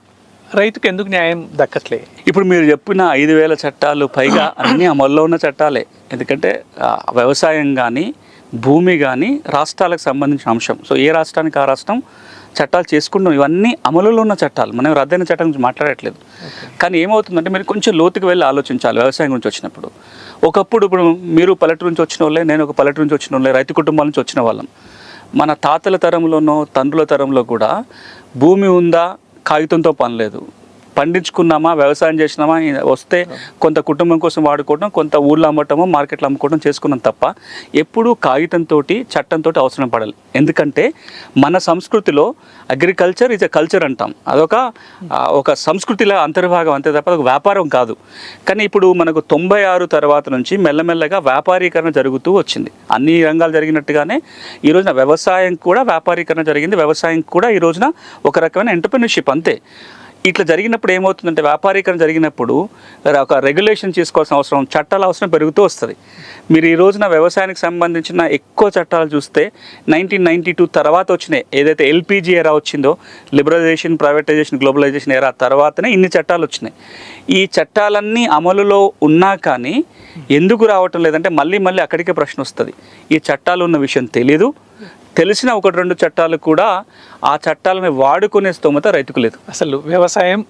రైతుకు ఎందుకు న్యాయం దక్కట్లే? ఇప్పుడు మీరు చెప్పిన 5000 చట్టాలు పైగా అన్నీ అమల్లో ఉన్న చట్టాలే. ఎందుకంటే వ్యవసాయం కానీ భూమి కానీ రాష్ట్రాలకు సంబంధించిన అంశం. సో ఏ రాష్ట్రానికి ఆ రాష్ట్రం చట్టాలు చేసుకుంటున్నాం. ఇవన్నీ అమలులో ఉన్న చట్టాలు, మనం రద్దయిన చట్టం గురించి మాట్లాడట్లేదు. కానీ ఏమవుతుందంటే మీరు కొంచెం లోతుకు వెళ్ళి ఆలోచించాలి. వ్యవసాయం గురించి వచ్చినప్పుడు ఒకప్పుడు, ఇప్పుడు మీరు పల్లెటూరు నుంచి వచ్చిన వాళ్ళే, నేను ఒక పల్లెటూరు నుంచి వచ్చిన వాళ్ళే, రైతు కుటుంబాల నుంచి వచ్చిన వాళ్ళం. మన తాతల తరంలోనో తండ్రుల తరంలో కూడా భూమి ఉందా, కాగితంతో పని లేదు. పండించుకున్నామా, వ్యవసాయం చేసినామా, వస్తే కొంత కుటుంబం కోసం వాడుకోవడం, కొంత ఊళ్ళో అమ్మటమో మార్కెట్లో అమ్ముకోవడం చేసుకున్నాం తప్ప ఎప్పుడూ కాగితంతో చట్టంతో అవసరం పడాలి. ఎందుకంటే మన సంస్కృతిలో అగ్రికల్చర్ ఈజ్ ఎ కల్చర్ అంటాం. ఒక సంస్కృతిలో అంతర్భాగం, అంతే తప్ప ఒక వ్యాపారం కాదు. కానీ ఇప్పుడు మనకు 96 తర్వాత నుంచి మెల్లమెల్లగా వ్యాపారీకరణ జరుగుతూ వచ్చింది. అన్ని రంగాలు జరిగినట్టుగానే ఈ రోజున వ్యవసాయం కూడా వ్యాపారీకరణ జరిగింది. వ్యవసాయం కూడా ఈ రోజున ఒక రకమైన ఎంటర్‌ప్రెన్యూర్‌షిప్ అంతే. ఇట్లా జరిగినప్పుడు ఏమవుతుందంటే, వ్యాపారీకరణ జరిగినప్పుడు ఒక రెగ్యులేషన్ చేసుకోవాల్సిన అవసరం, చట్టాల అవసరం పెరుగుతూ వస్తుంది. మీరు ఈ రోజున వ్యవసాయానికి సంబంధించిన ఎక్కువ చట్టాలు చూస్తే 1992 తర్వాత వచ్చినాయి. ఏదైతే ఎల్పిజి ఎరా వచ్చిందో, లిబరలైజేషన్, ప్రైవేటైజేషన్, గ్లోబలైజేషన్ ఎరా తర్వాతనే ఇన్ని చట్టాలు వచ్చినాయి. ఈ చట్టాలన్నీ అమలులో ఉన్నా కానీ ఎందుకు రావటం లేదంటే మళ్ళీ అక్కడికే ప్రశ్న వస్తుంది. ఈ చట్టాలు ఉన్న విషయం తెలీదు, తెలిసిన 1-2 చట్టాలు కూడా ఆ చట్టాలను వాడుకునే స్తోమత రైతుకు లేదు. అసలు వ్యవసాయం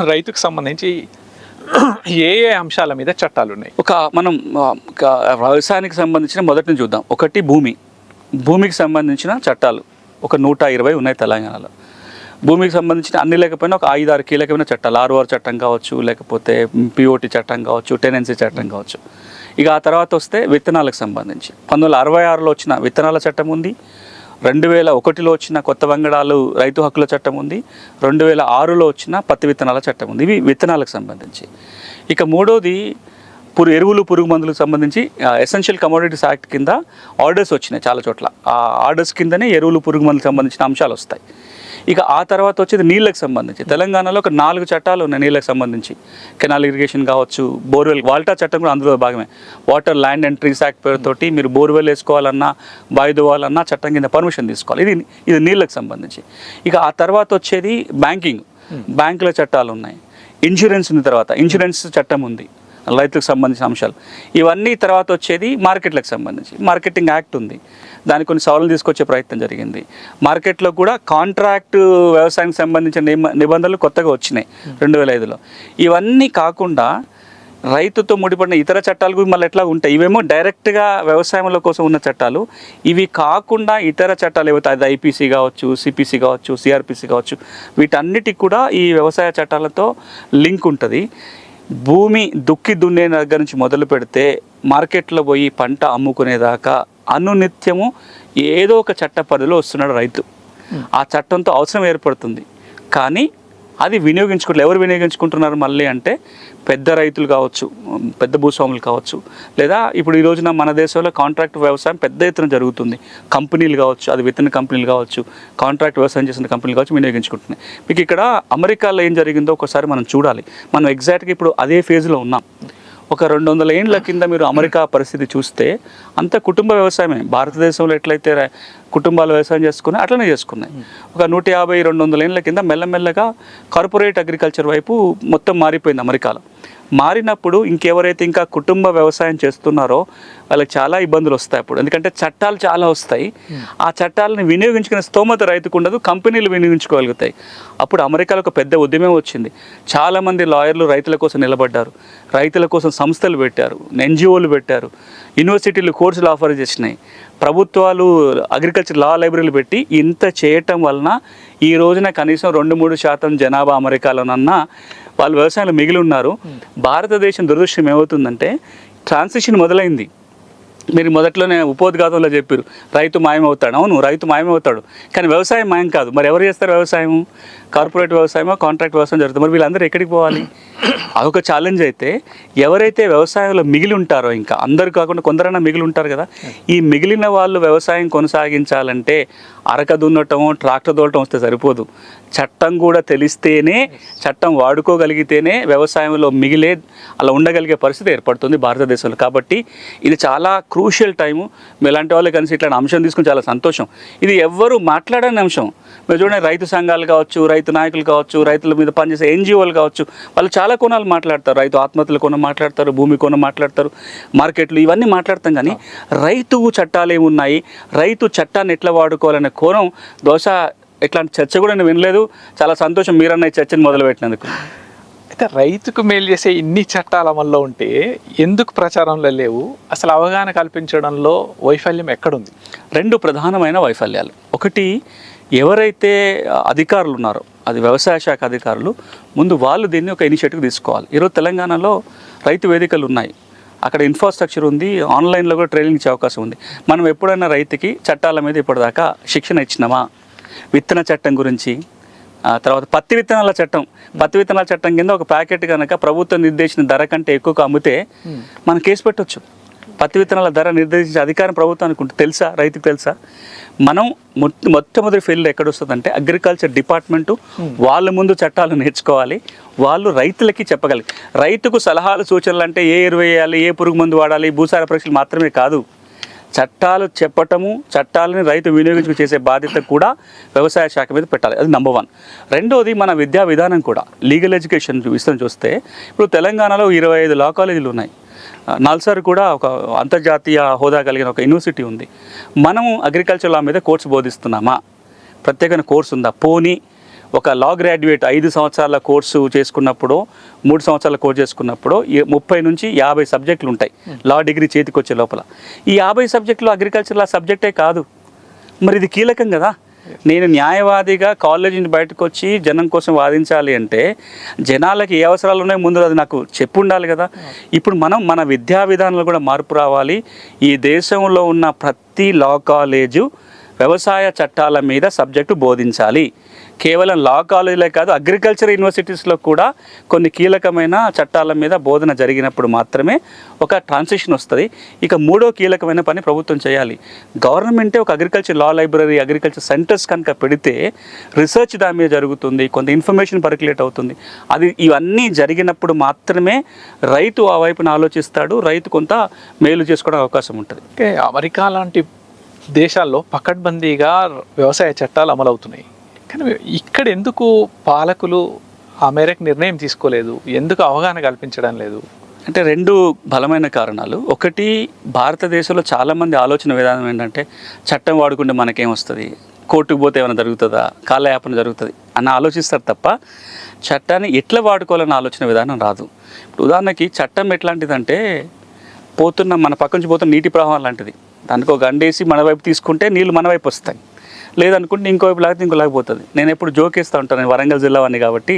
రైతుకు సంబంధించి ఏ అంశాల మీద చట్టాలు ఉన్నాయి? మనం వ్యవసాయానికి సంబంధించిన మొదటి నుంచి చూద్దాం. ఒకటి భూమికి సంబంధించిన చట్టాలు ఒక 120 ఉన్నాయి తెలంగాణలో. భూమికి సంబంధించిన అన్ని లేకపోయినా ఒక 5-6 కీలకమైన చట్టాలు, ROR చట్టం కావచ్చు, లేకపోతే POT చట్టం కావచ్చు, టెనెన్సీ చట్టం కావచ్చు. ఇక ఆ తర్వాత వస్తే విత్తనాలకు సంబంధించి 1966లో వచ్చిన విత్తనాల చట్టం ఉంది, 2001లో వచ్చిన కొత్త వంగడాలు రైతు హక్కుల చట్టం ఉంది, 2006లో వచ్చిన పత్తి విత్తనాల చట్టం ఉంది. ఇవి విత్తనాలకు సంబంధించి. ఇక మూడోది ఎరువులు, పురుగు మందులకు సంబంధించి ఎసెన్షియల్ కమోడిటీస్ యాక్ట్ కింద ఆర్డర్స్ వచ్చినాయి చాలా చోట్ల. ఆ ఆర్డర్స్ కిందనే ఎరువులు, పురుగు మందులకు సంబంధించిన అంశాలు వస్తాయి. ఇక ఆ తర్వాత వచ్చేది నీళ్ళకి సంబంధించి. తెలంగాణలో ఒక 4 చట్టాలు ఉన్నాయి నీళ్ళకి సంబంధించి. కెనాల్ ఇరిగేషన్ కావచ్చు, బోర్వెల్, వాల్టా చట్టం కూడా అందులో భాగమే. Water, land and trees act పేరుతోటి మీరు బోర్వెల్ వేసుకోవాలన్నా, బావి దువ్వాలన్నా చట్టం కింద పర్మిషన్ తీసుకోవాలి. ఇది నీళ్ళకి సంబంధించి. ఇక ఆ తర్వాత వచ్చేది బ్యాంకుల చట్టాలు ఉన్నాయి. ఇన్సూరెన్స్ ఉంది, తర్వాత ఇన్సూరెన్స్ చట్టం ఉంది, రైతులకు సంబంధించిన అంశాలు. ఇవన్నీ తర్వాత వచ్చేది మార్కెట్లకు సంబంధించి. మార్కెటింగ్ యాక్ట్ ఉంది, దానికి కొన్ని సవరణలు తీసుకొచ్చే ప్రయత్నం జరిగింది. మార్కెట్లో కూడా కాంట్రాక్ట్ వ్యవసాయానికి సంబంధించిన నిబంధనలు కొత్తగా వచ్చినాయి 2005లో. ఇవన్నీ కాకుండా రైతుతో ముడిపడిన ఇతర చట్టాలు కూడా మళ్ళీ ఎట్లా ఉంటాయి. ఇవేమో డైరెక్ట్గా వ్యవసాయంలో కోసం ఉన్న చట్టాలు. ఇవి కాకుండా ఇతర చట్టాలు ఏవైతే, అది IPC కావచ్చు, CPC కావచ్చు, CRPC కావచ్చు, వీటన్నిటికి కూడా ఈ వ్యవసాయ చట్టాలతో లింక్ ఉంటుంది. భూమి దుక్కి దున్నే దగ్గర నుంచి మొదలు పెడితే మార్కెట్లో పోయి పంట అమ్ముకునేదాకా అనునిత్యము ఏదో ఒక చట్ట పరిధిలో వస్తున్నాడు రైతు. ఆ చట్టంతో అవసరం ఏర్పడుతుంది, కానీ అది వినియోగించుకుంటారు. ఎవరు వినియోగించుకుంటున్నారు మళ్ళీ అంటే పెద్ద రైతులు కావచ్చు, పెద్ద భూస్వాములు కావచ్చు, లేదా ఇప్పుడు ఈ రోజున మన దేశంలో కాంట్రాక్ట్ వ్యవసాయం పెద్ద ఎత్తున జరుగుతుంది. కంపెనీలు కావచ్చు, అది విత్తన కంపెనీలు కావచ్చు, కాంట్రాక్ట్ వ్యవసాయం చేసిన కంపెనీలు కావచ్చు, వినియోగించుకుంటున్నాయి. మీకు ఇక్కడ అమెరికాలో ఏం జరిగిందో ఒకసారి మనం చూడాలి. మనం ఎగ్జాక్ట్గా ఇప్పుడు అదే ఫేజ్లో ఉన్నాం. ఒక 200 ఏళ్ళ కింద మీరు అమెరికా పరిస్థితి చూస్తే అంత కుటుంబ వ్యవసాయమే. భారతదేశంలో ఎట్లయితే కుటుంబాలు వ్యవసాయం చేసుకున్నాయి అట్లనే చేసుకున్నాయి. ఒక 150-200 ఏళ్ళ కింద మెల్లమెల్లగా కార్పొరేట్ అగ్రికల్చర్ వైపు మొత్తం మారిపోయింది అమెరికాలో. మారినప్పుడు ఇంకెవరైతే ఇంకా కుటుంబ వ్యవసాయం చేస్తున్నారో వాళ్ళకి చాలా ఇబ్బందులు వస్తాయి అప్పుడు. ఎందుకంటే చట్టాలు చాలా వస్తాయి. ఆ చట్టాలను వినియోగించుకునే స్తోమత రైతుకు ఉండదు, కంపెనీలు వినియోగించుకోగలుగుతాయి. అప్పుడు అమెరికాలో ఒక పెద్ద ఉద్యమం వచ్చింది. చాలామంది లాయర్లు రైతుల కోసం నిలబడ్డారు, రైతుల కోసం సంస్థలు పెట్టారు, NGOలు పెట్టారు, యూనివర్సిటీలు కోర్సులు ఆఫర్ చేసినాయి, ప్రభుత్వాలు అగ్రికల్చర్ లా లైబ్రరీలు పెట్టి ఇంత చేయటం వలన ఈ రోజున కనీసం 2-3% జనాభా అమెరికాలోనన్నా వాళ్ళు వ్యవసాయంలో మిగిలి ఉన్నారు. భారతదేశం దురదృష్టం ఏమవుతుందంటే ట్రాన్సిషన్ మొదలైంది. మీరు మొదట్లోనే ఉపోద్ఘాతంలో చెప్పారు రైతు మాయమవుతాడు. అవును, రైతు మాయమవుతాడు, కానీ వ్యవసాయం మాయం కాదు. మరి ఎవరు చేస్తారు వ్యవసాయం? కార్పొరేట్ వ్యవసాయమో కాంట్రాక్ట్ వ్యవసాయం జరుగుతుంది. మరి వీళ్ళందరూ ఎక్కడికి పోవాలి? అదొక ఛాలెంజ్. అయితే ఎవరైతే వ్యవసాయంలో మిగిలి ఉంటారో, ఇంకా అందరు కాకుండా కొందరైనా మిగిలి ఉంటారు కదా, ఈ మిగిలిన వాళ్ళు వ్యవసాయం కొనసాగించాలంటే అరక దున్నటం, ట్రాక్టర్ తోలటం వస్తే సరిపోదు. చట్టం కూడా తెలిస్తేనే, చట్టం వాడుకోగలిగితేనే వ్యవసాయంలో మిగిలే అలా ఉండగలిగే పరిస్థితి ఏర్పడుతుంది భారతదేశంలో. కాబట్టి ఇది చాలా క్రూషియల్ టైము. మీలాంటి వాళ్ళు కలిసి ఇట్లాంటి అంశం తీసుకుని చాలా సంతోషం. ఇది ఎవ్వరూ మాట్లాడని అంశం. మీరు చూడండి, రైతు సంఘాలు కావచ్చు, రైతు నాయకులు కావచ్చు, రైతుల మీద పనిచేసే NGOలు కావచ్చు, వాళ్ళు చాలా కోణాలు మాట్లాడతారు. రైతు ఆత్మహత్యల కోణం మాట్లాడతారు, భూమి కోణం మాట్లాడతారు, మార్కెట్లు, ఇవన్నీ మాట్లాడతాం. కానీ రైతు చట్టాలు ఏమున్నాయి, రైతు చట్టాన్ని ఎట్లా వాడుకోవాలనే కోణం బహుశా ఇట్లాంటి చర్చ కూడా నేను వినలేదు. చాలా సంతోషం మీరన్న ఈ చర్చను మొదలుపెట్టినందుకు. అయితే రైతుకు మేలు చేసే ఇన్ని చట్టాల అమల్లో ఉంటే ఎందుకు ప్రచారంలో లేవు? అసలు అవగాహన కల్పించడంలో వైఫల్యం ఎక్కడుంది? 2 ప్రధానమైన వైఫల్యాలు. ఒకటి, ఎవరైతే అధికారులు ఉన్నారో అది వ్యవసాయ శాఖ అధికారులు, ముందు వాళ్ళు దీన్ని ఒక ఇనిషియేటివ్ తీసుకోవాలి. ఈరోజు తెలంగాణలో రైతు వేదికలు ఉన్నాయి, అక్కడ ఇన్ఫ్రాస్ట్రక్చర్ ఉంది, ఆన్లైన్లో కూడా ట్రైనింగ్ ఇచ్చే అవకాశం ఉంది. మనం ఎప్పుడైనా రైతుకి చట్టాల మీద ఇప్పటిదాకా శిక్షణ ఇచ్చినామా? విత్తన చట్టం గురించి, తర్వాత పత్తి విత్తనాల చట్టం కింద ఒక ప్యాకెట్ కనుక ప్రభుత్వం నిర్దేశించిన ధర కంటే ఎక్కువ అమ్మితే మనం కేసు పెట్టవచ్చు. పత్తి విత్తనాల ధర నిర్దేశించే అధికారం ప్రభుత్వానికి ఉంటుంది. తెలుసా? రైతుకు తెలుసా? మనం మొట్టమొదటి ఫెయిల్ ఎక్కడ వస్తుందంటే అగ్రికల్చర్ డిపార్ట్మెంటు వాళ్ళ ముందు చట్టాలు నేర్చుకోవాలి, వాళ్ళు రైతులకి చెప్పగలి. రైతుకు సలహాలు సూచనలు అంటే ఏ ఎరువు వేయాలి, ఏ పురుగు మందు వాడాలి, భూసార పరీక్షలు మాత్రమే కాదు, చట్టాలు చెప్పటము, చట్టాలని రైతు వినియోగించుకు చేసే బాధ్యత కూడా వ్యవసాయ శాఖ మీద పెట్టాలి. అది నెంబర్ 1. రెండోది, మన విద్యా విధానం కూడా లీగల్ ఎడ్యుకేషన్ విషయం చూస్తే ఇప్పుడు తెలంగాణలో 25 లా కాలేజీలు ఉన్నాయి. నల్సార్ కూడా ఒక అంతర్జాతీయ హోదా కలిగిన ఒక యూనివర్సిటీ ఉంది. మనము అగ్రికల్చర్ లా మీద కోర్సు బోధిస్తున్నామా? ప్రత్యేకమైన కోర్సు ఉందా? పోనీ ఒక లా గ్రాడ్యుయేట్ 5 సంవత్సరాల కోర్సు చేసుకున్నప్పుడు, 3 సంవత్సరాల కోర్సు చేసుకున్నప్పుడు 30 నుంచి 50 సబ్జెక్టులు ఉంటాయి లా డిగ్రీ చేతికి వచ్చే లోపల. ఈ 50 సబ్జెక్టులు అగ్రికల్చర్ లా సబ్జెక్టే కాదు. మరి ఇది కీలకం కదా. నేను న్యాయవాదిగా కాలేజీ నుంచి బయటకు వచ్చి జనం కోసం వాదించాలి అంటే జనాలకి ఏ అవసరాలు ఉన్నాయో ముందు అది నాకు చెప్పు ఉండాలి కదా. ఇప్పుడు మన విద్యా విధానంలో కూడా మార్పు రావాలి. ఈ దేశంలో ఉన్న ప్రతి లా కాలేజు వ్యవసాయ చట్టాల మీద సబ్జెక్టు బోధించాలి. కేవలం లా కాలేజీలే కాదు, అగ్రికల్చర్ యూనివర్సిటీస్లో కూడా కొన్ని కీలకమైన చట్టాల మీద బోధన జరిగినప్పుడు మాత్రమే ఒక ట్రాన్సిషన్ వస్తుంది. ఇక 3వ కీలకమైన పని ప్రభుత్వం చేయాలి. గవర్నమెంటే ఒక అగ్రికల్చర్ లా లైబ్రరీ, అగ్రికల్చర్ సెంటర్స్ కనుక పెడితే రీసెర్చ్ దాని మీద జరుగుతుంది, కొంత ఇన్ఫర్మేషన్ పర్క్యులేట్ అవుతుంది. ఇవన్నీ జరిగినప్పుడు మాత్రమే రైతు ఆ వైపున ఆలోచిస్తాడు, రైతు కొంత మేలు చేసుకోవడం అవకాశం ఉంటుంది. ఓకే, అమెరికా లాంటి దేశాల్లో పకడ్బందీగా వ్యవసాయ చట్టాలు అమలవుతున్నాయి. కానీ ఇక్కడ ఎందుకు పాలకులు ఆ మేరకు నిర్ణయం తీసుకోలేదు? ఎందుకు అవగాహన కల్పించడం లేదు? అంటే 2 బలమైన కారణాలు. ఒకటి, భారతదేశంలో చాలామంది ఆలోచన విధానం ఏంటంటే చట్టం వాడుకుంటే మనకేం వస్తుంది, కోర్టుకు పోతే ఏమైనా జరుగుతుందా, కాలయాపన జరుగుతుంది అని ఆలోచిస్తారు తప్ప చట్టాన్ని ఎట్లా వాడుకోవాలన్న ఆలోచన విధానం రాదు. ఇప్పుడు ఉదాహరణకి చట్టం ఎట్లాంటిదంటే మన పక్క నుంచి పోతున్న నీటి ప్రవాహం లాంటిది. దానికి ఒక గండేసి మన వైపు తీసుకుంటే నీళ్ళు మన వైపు వస్తాయి, లేదనుకుంటే ఇంకోవైపు లాగితే ఇంకో లాగిపోతుంది. నేను ఎప్పుడు జోకేస్తూ ఉంటాను, నేను వరంగల్ జిల్లా వాడిని కాబట్టి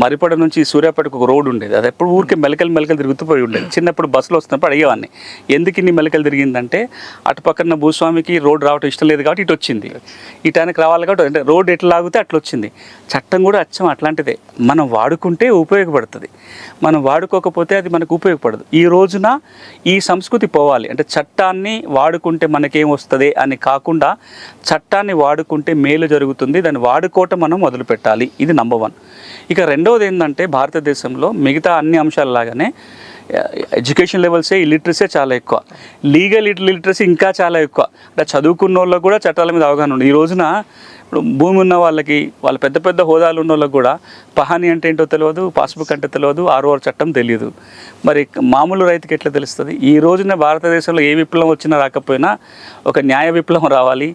మరిపడ నుంచి సూర్యాపేటకు ఒక రోడ్డు ఉండేది, అది ఎప్పుడు ఊరికే మెలకలు తిరుగుతుపోయి ఉండేది. చిన్నప్పుడు బస్సులో వస్తున్నప్పుడు అడిగేవాడిని ఎందుకు ఇన్ని మెలకలు తిరిగిందంటే అటు పక్కన భూస్వామికి రోడ్డు రావటం ఇష్టం లేదు కాబట్టి ఇటు వచ్చింది, ఇటానికి రావాలి కాబట్టి అంటే రోడ్డు ఎట్లా లాగితే అట్లా వచ్చింది. చట్టం కూడా అచ్చం అట్లాంటిదే. మనం వాడుకుంటే ఉపయోగపడుతుంది, మనం వాడుకోకపోతే అది మనకు ఉపయోగపడదు. ఈ రోజున ఈ సంస్కృతి పోవాలి. అంటే చట్టాన్ని వాడుకుంటే మనకేం వస్తుంది అని కాకుండా చట్టాన్ని వాడుకుంటే మేలు జరుగుతుంది, దాన్ని వాడుకోవటం మనం మొదలు పెట్టాలి. ఇది నెంబర్ 1. ఇక రెండవది ఏంటంటే భారతదేశంలో మిగతా అన్ని అంశాలలాగానే ఎడ్యుకేషన్ లెవెల్సే, ఇల్లిటరసీ చాలా ఎక్కువ, లీగల్ లిటరసీ ఇంకా చాలా ఎక్కువ. అంటే చదువుకున్న వాళ్ళకు కూడా చట్టాల మీద అవగాహన ఉంది. ఈ రోజున ఇప్పుడు భూమి ఉన్న వాళ్ళకి, వాళ్ళ పెద్ద పెద్ద హోదాలు ఉన్న వాళ్ళకి కూడా పహానీ అంటే ఏంటో తెలియదు, పాస్బుక్ అంటే తెలియదు, ROR చట్టం తెలియదు. మరి మామూలు రైతుకి ఎట్లా తెలుస్తుంది? ఈ రోజున భారతదేశంలో ఏ విప్లవం వచ్చినా రాకపోయినా ఒక న్యాయ విప్లవం రావాలి,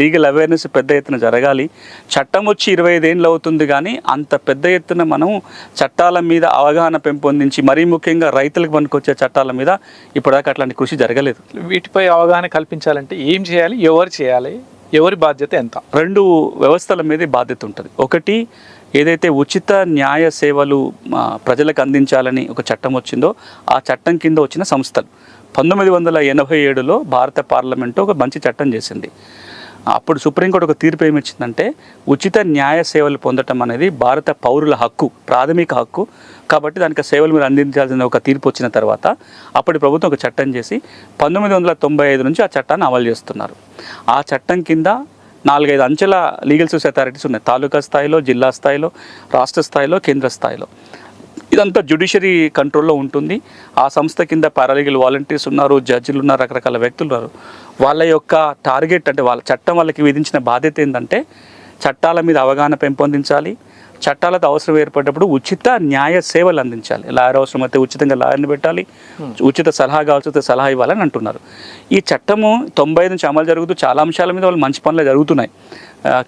లీగల్ అవేర్నెస్ పెద్ద ఎత్తున జరగాలి. చట్టం వచ్చి 25 ఏళ్ళు అవుతుంది కానీ అంత పెద్ద ఎత్తున మనం చట్టాల మీద అవగాహన పెంపొందించి, మరీ ముఖ్యంగా రైతులకు పనికొచ్చే చట్టాల మీద ఇప్పటిదాకా అట్లాంటి కృషి జరగలేదు. వీటిపై అవగాహన కల్పించాలంటే ఏం చేయాలి, ఎవరు చేయాలి, ఎవరి బాధ్యత ఎంత? 2 వ్యవస్థల మీద బాధ్యత ఉంటుంది. ఒకటి, ఏదైతే ఉచిత న్యాయ సేవలు ప్రజలకు అందించాలని ఒక చట్టం వచ్చిందో ఆ చట్టం కింద వచ్చిన సంస్థలు 1987లో భారత పార్లమెంటు ఒక మంచి చట్టం చేసింది. అప్పుడు సుప్రీంకోర్టు ఒక తీర్పు ఏమిచ్చిందంటే ఉచిత న్యాయ సేవలు పొందటం అనేది భారత పౌరుల హక్కు, ప్రాథమిక హక్కు. కాబట్టి దానికి సేవలు మీరు అందించాల్సిన ఒక తీర్పు వచ్చిన తర్వాత అప్పటి ప్రభుత్వం ఒక చట్టం చేసి 1995 నుంచి ఆ చట్టాన్ని అమలు చేస్తున్నారు. ఆ చట్టం కింద 4-5 అంచెల లీగల్ సర్వీస్ అథారిటీస్ ఉన్నాయి. తాలూకా స్థాయిలో, జిల్లా స్థాయిలో, రాష్ట్ర స్థాయిలో, కేంద్ర స్థాయిలో. ఇదంతా జ్యుడిషియరీ కంట్రోల్లో ఉంటుంది. ఆ సంస్థ కింద పారాలీగల్ వాలంటీర్స్ ఉన్నారు, జడ్జిలు ఉన్నారు, రకరకాల వ్యక్తులు ఉన్నారు. వాళ్ళ యొక్క టార్గెట్ అంటే వాళ్ళ చట్టం వాళ్ళకి విధించిన బాధ్యత ఏంటంటే చట్టాల మీద అవగాహన పెంపొందించాలి, చట్టాలతో అవసరం ఏర్పడ్డప్పుడు ఉచిత న్యాయ సేవలు అందించాలి. లాయర్ అవసరమైతే ఉచితంగా లాయర్ని పెట్టాలి, ఉచిత సలహా కావచ్చు, ఉచిత సలహా ఇవ్వాలని అంటున్నారు. ఈ చట్టము 90 నుంచి అమలు జరుగుతూ చాలా అంశాల మీద వాళ్ళు మంచి పనులు జరుగుతున్నాయి.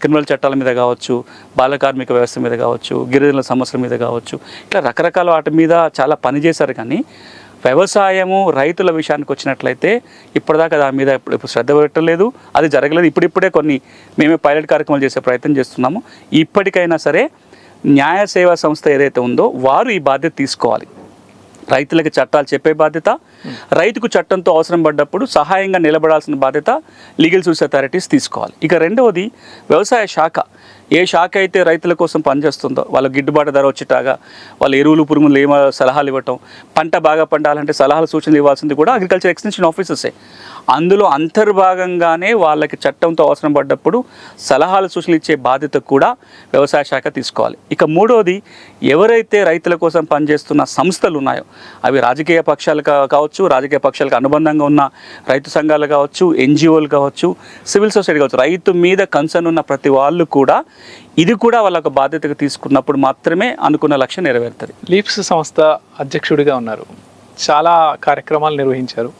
క్రిమినల్ చట్టాల మీద కావచ్చు, బాల కార్మిక వ్యవస్థ మీద కావచ్చు, గిరిజనుల సమస్యల మీద కావచ్చు, ఇట్లా రకరకాల వాటి మీద చాలా పని చేశారు. కానీ వ్యవసాయము రైతుల విషయానికి వచ్చినట్లయితే ఇప్పటిదాకా దాని మీద ఇప్పుడు శ్రద్ధ పెట్టలేదు, అది జరగలేదు. ఇప్పుడిప్పుడే కొన్ని మేమే పైలట్ కార్యక్రమాలు చేసే ప్రయత్నం చేస్తున్నాము. ఇప్పటికైనా సరే న్యాయ సేవా సంస్థ ఏదైతే ఉందో వారు ఈ బాధ్యత తీసుకోవాలి. రైతులకు చట్టాలు చెప్పే బాధ్యత, రైతుకు చట్టంతో అవసరం పడ్డప్పుడు సహాయంగా నిలబడాల్సిన బాధ్యత లీగల్ సర్వీస్ అథారిటీస్ తీసుకోవాలి. ఇక రెండవది వ్యవసాయ శాఖ. ఏ శాఖ అయితే రైతుల కోసం పనిచేస్తుందో వాళ్ళ గిట్టుబాటు ధర వచ్చేటాగా వాళ్ళ ఎరువులు పురుగులు ఏమో సలహాలు ఇవ్వటం, పంట బాగా పండాలంటే సలహాలు సూచనలు ఇవ్వాల్సింది కూడా అగ్రికల్చర్ ఎక్స్టెన్షన్ ఆఫీసర్సే. అందులో అంతర్భాగంగానే వాళ్ళకి చట్టంతో అవసరం పడ్డప్పుడు సలహాలు సూచనలు ఇచ్చే బాధ్యత కూడా వ్యవసాయ శాఖ తీసుకోవాలి. ఇక మూడవది, ఎవరైతే రైతుల కోసం పనిచేస్తున్న సంస్థలు ఉన్నాయో అవి రాజకీయ పక్షాలు కావచ్చు, రాజకీయ పక్షాలకు అనుబంధంగా ఉన్న రైతు సంఘాలు కావచ్చు, ఎన్జిఓలు కావచ్చు, సివిల్ సొసైటీ కావచ్చు, రైతు మీద కన్సర్న్ ఉన్న ప్రతి వాళ్ళు కూడా ఇది కూడా వాళ్ళ బాధ్యతగా తీసుకున్నప్పుడు మాత్రమే అనుకున్న లక్ష్యం నెరవేరుతుంది. లీప్స్ సంస్థ అధ్యక్షుడిగా ఉన్నారు, చాలా కార్యక్రమాలు నిర్వహించారు.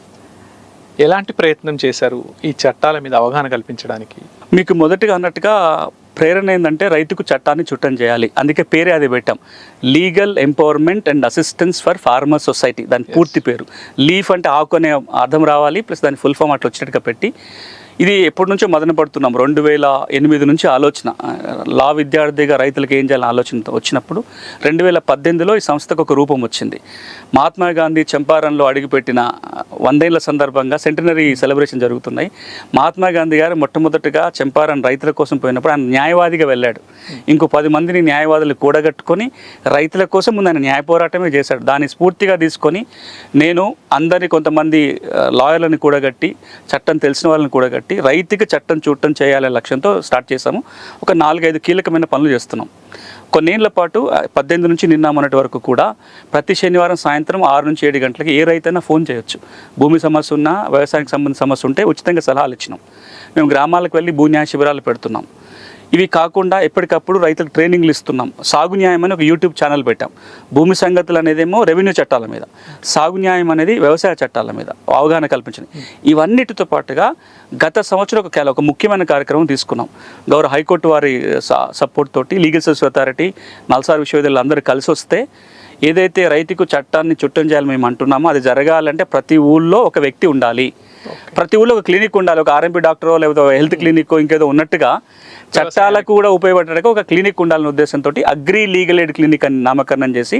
ఎలాంటి ప్రయత్నం చేశారు ఈ చట్టాల మీద అవగాహన కల్పించడానికి? మీకు మొదటిగా అన్నట్టుగా ప్రేరణ ఏంటంటే రైతుకు చట్టాన్ని చుట్టం చేయాలి. అందుకే పేరే అది పెట్టాం, legal empowerment and assistance for farmer society. దాని పూర్తి పేరు. లీఫ్ అంటే ఆకు అనే అర్థం రావాలి, ప్లస్ దాని ఫుల్ ఫామ్ అట్లా వచ్చినట్టుగా పెట్టి ఇది ఎప్పటి నుంచో మదన పడుతున్నాం. 2008 నుంచి ఆలోచన, లా విద్యార్థిగా రైతులకు ఏం చేయాలని ఆలోచన వచ్చినప్పుడు 2018లో ఈ సంస్థకు ఒక రూపం వచ్చింది. మహాత్మా గాంధీ చంపారణ్లో అడుగుపెట్టిన 100 ఏళ్ల సందర్భంగా సెంటనరీ సెలబ్రేషన్ జరుగుతున్నాయి. మహాత్మా గాంధీ గారు మొట్టమొదటిగా చంపారణ్ రైతుల కోసం పోయినప్పుడు ఆయన న్యాయవాదిగా వెళ్ళాడు. ఇంకో 10 మందిని న్యాయవాదులు కూడగట్టుకొని రైతుల కోసం ముందు ఆయన న్యాయ పోరాటమే చేశాడు. దాన్ని స్ఫూర్తిగా తీసుకొని నేను అందరినీ కొంతమంది లాయర్లను కూడగట్టి, చట్టం తెలిసిన వాళ్ళని కూడగట్టి రైతుకి చట్టం చూడటం చేయాలనే లక్ష్యంతో స్టార్ట్ చేశాము. ఒక 4-5 కీలకమైన పనులు చేస్తున్నాం. కొన్నేళ్ల పాటు 18 నుంచి నిన్న మొన్నటి వరకు కూడా ప్రతి శనివారం సాయంత్రం 6 నుంచి 7 గంటలకి ఏ రైతైనా ఫోన్ చేయొచ్చు. భూమి సమస్య ఉన్నా, వ్యవసాయానికి సంబంధించిన సమస్య ఉంటే ఉచితంగా సలహాలు ఇచ్చినాం. మేము గ్రామాలకు వెళ్ళి భూ న్యాయ శిబిరాలు పెడుతున్నాం. ఇవి కాకుండా ఎప్పటికప్పుడు రైతులకు ట్రైనింగ్లు ఇస్తున్నాం. సాగు న్యాయం అని ఒక యూట్యూబ్ ఛానల్ పెట్టాం. భూమి సంగతులు అనేదేమో రెవెన్యూ చట్టాల మీద, సాగు న్యాయం అనేది వ్యవసాయ చట్టాల మీద అవగాహన కల్పించింది. ఇవన్నిటితో పాటుగా గత సంవత్సరం ఒక ముఖ్యమైన కార్యక్రమం తీసుకున్నాం. గౌరవ హైకోర్టు వారి సపోర్ట్ తోటి లీగల్ సర్వీస్ అథారిటీ, నల్సార్ విశ్వవిద్యాలయాలు అందరూ కలిసి వస్తే ఏదైతే రైతుకు చట్టాన్ని చుట్టం చేయాలి మేము అంటున్నామో అది జరగాలంటే ప్రతి ఊళ్ళో ఒక వ్యక్తి ఉండాలి, ప్రతి ఊళ్ళో ఒక క్లినిక్ ఉండాలి. ఒక ఆర్ఎంపీ డాక్టరో లేకపోతే హెల్త్ క్లినిక్ ఇంకేదో ఉన్నట్టుగా చట్టాలకు కూడా ఉపయోగపడడానికి ఒక క్లినిక్ ఉండాలనే ఉద్దేశంతో అగ్రి లీగల్ ఎయిడ్ క్లినిక్ అని నామకరణం చేసి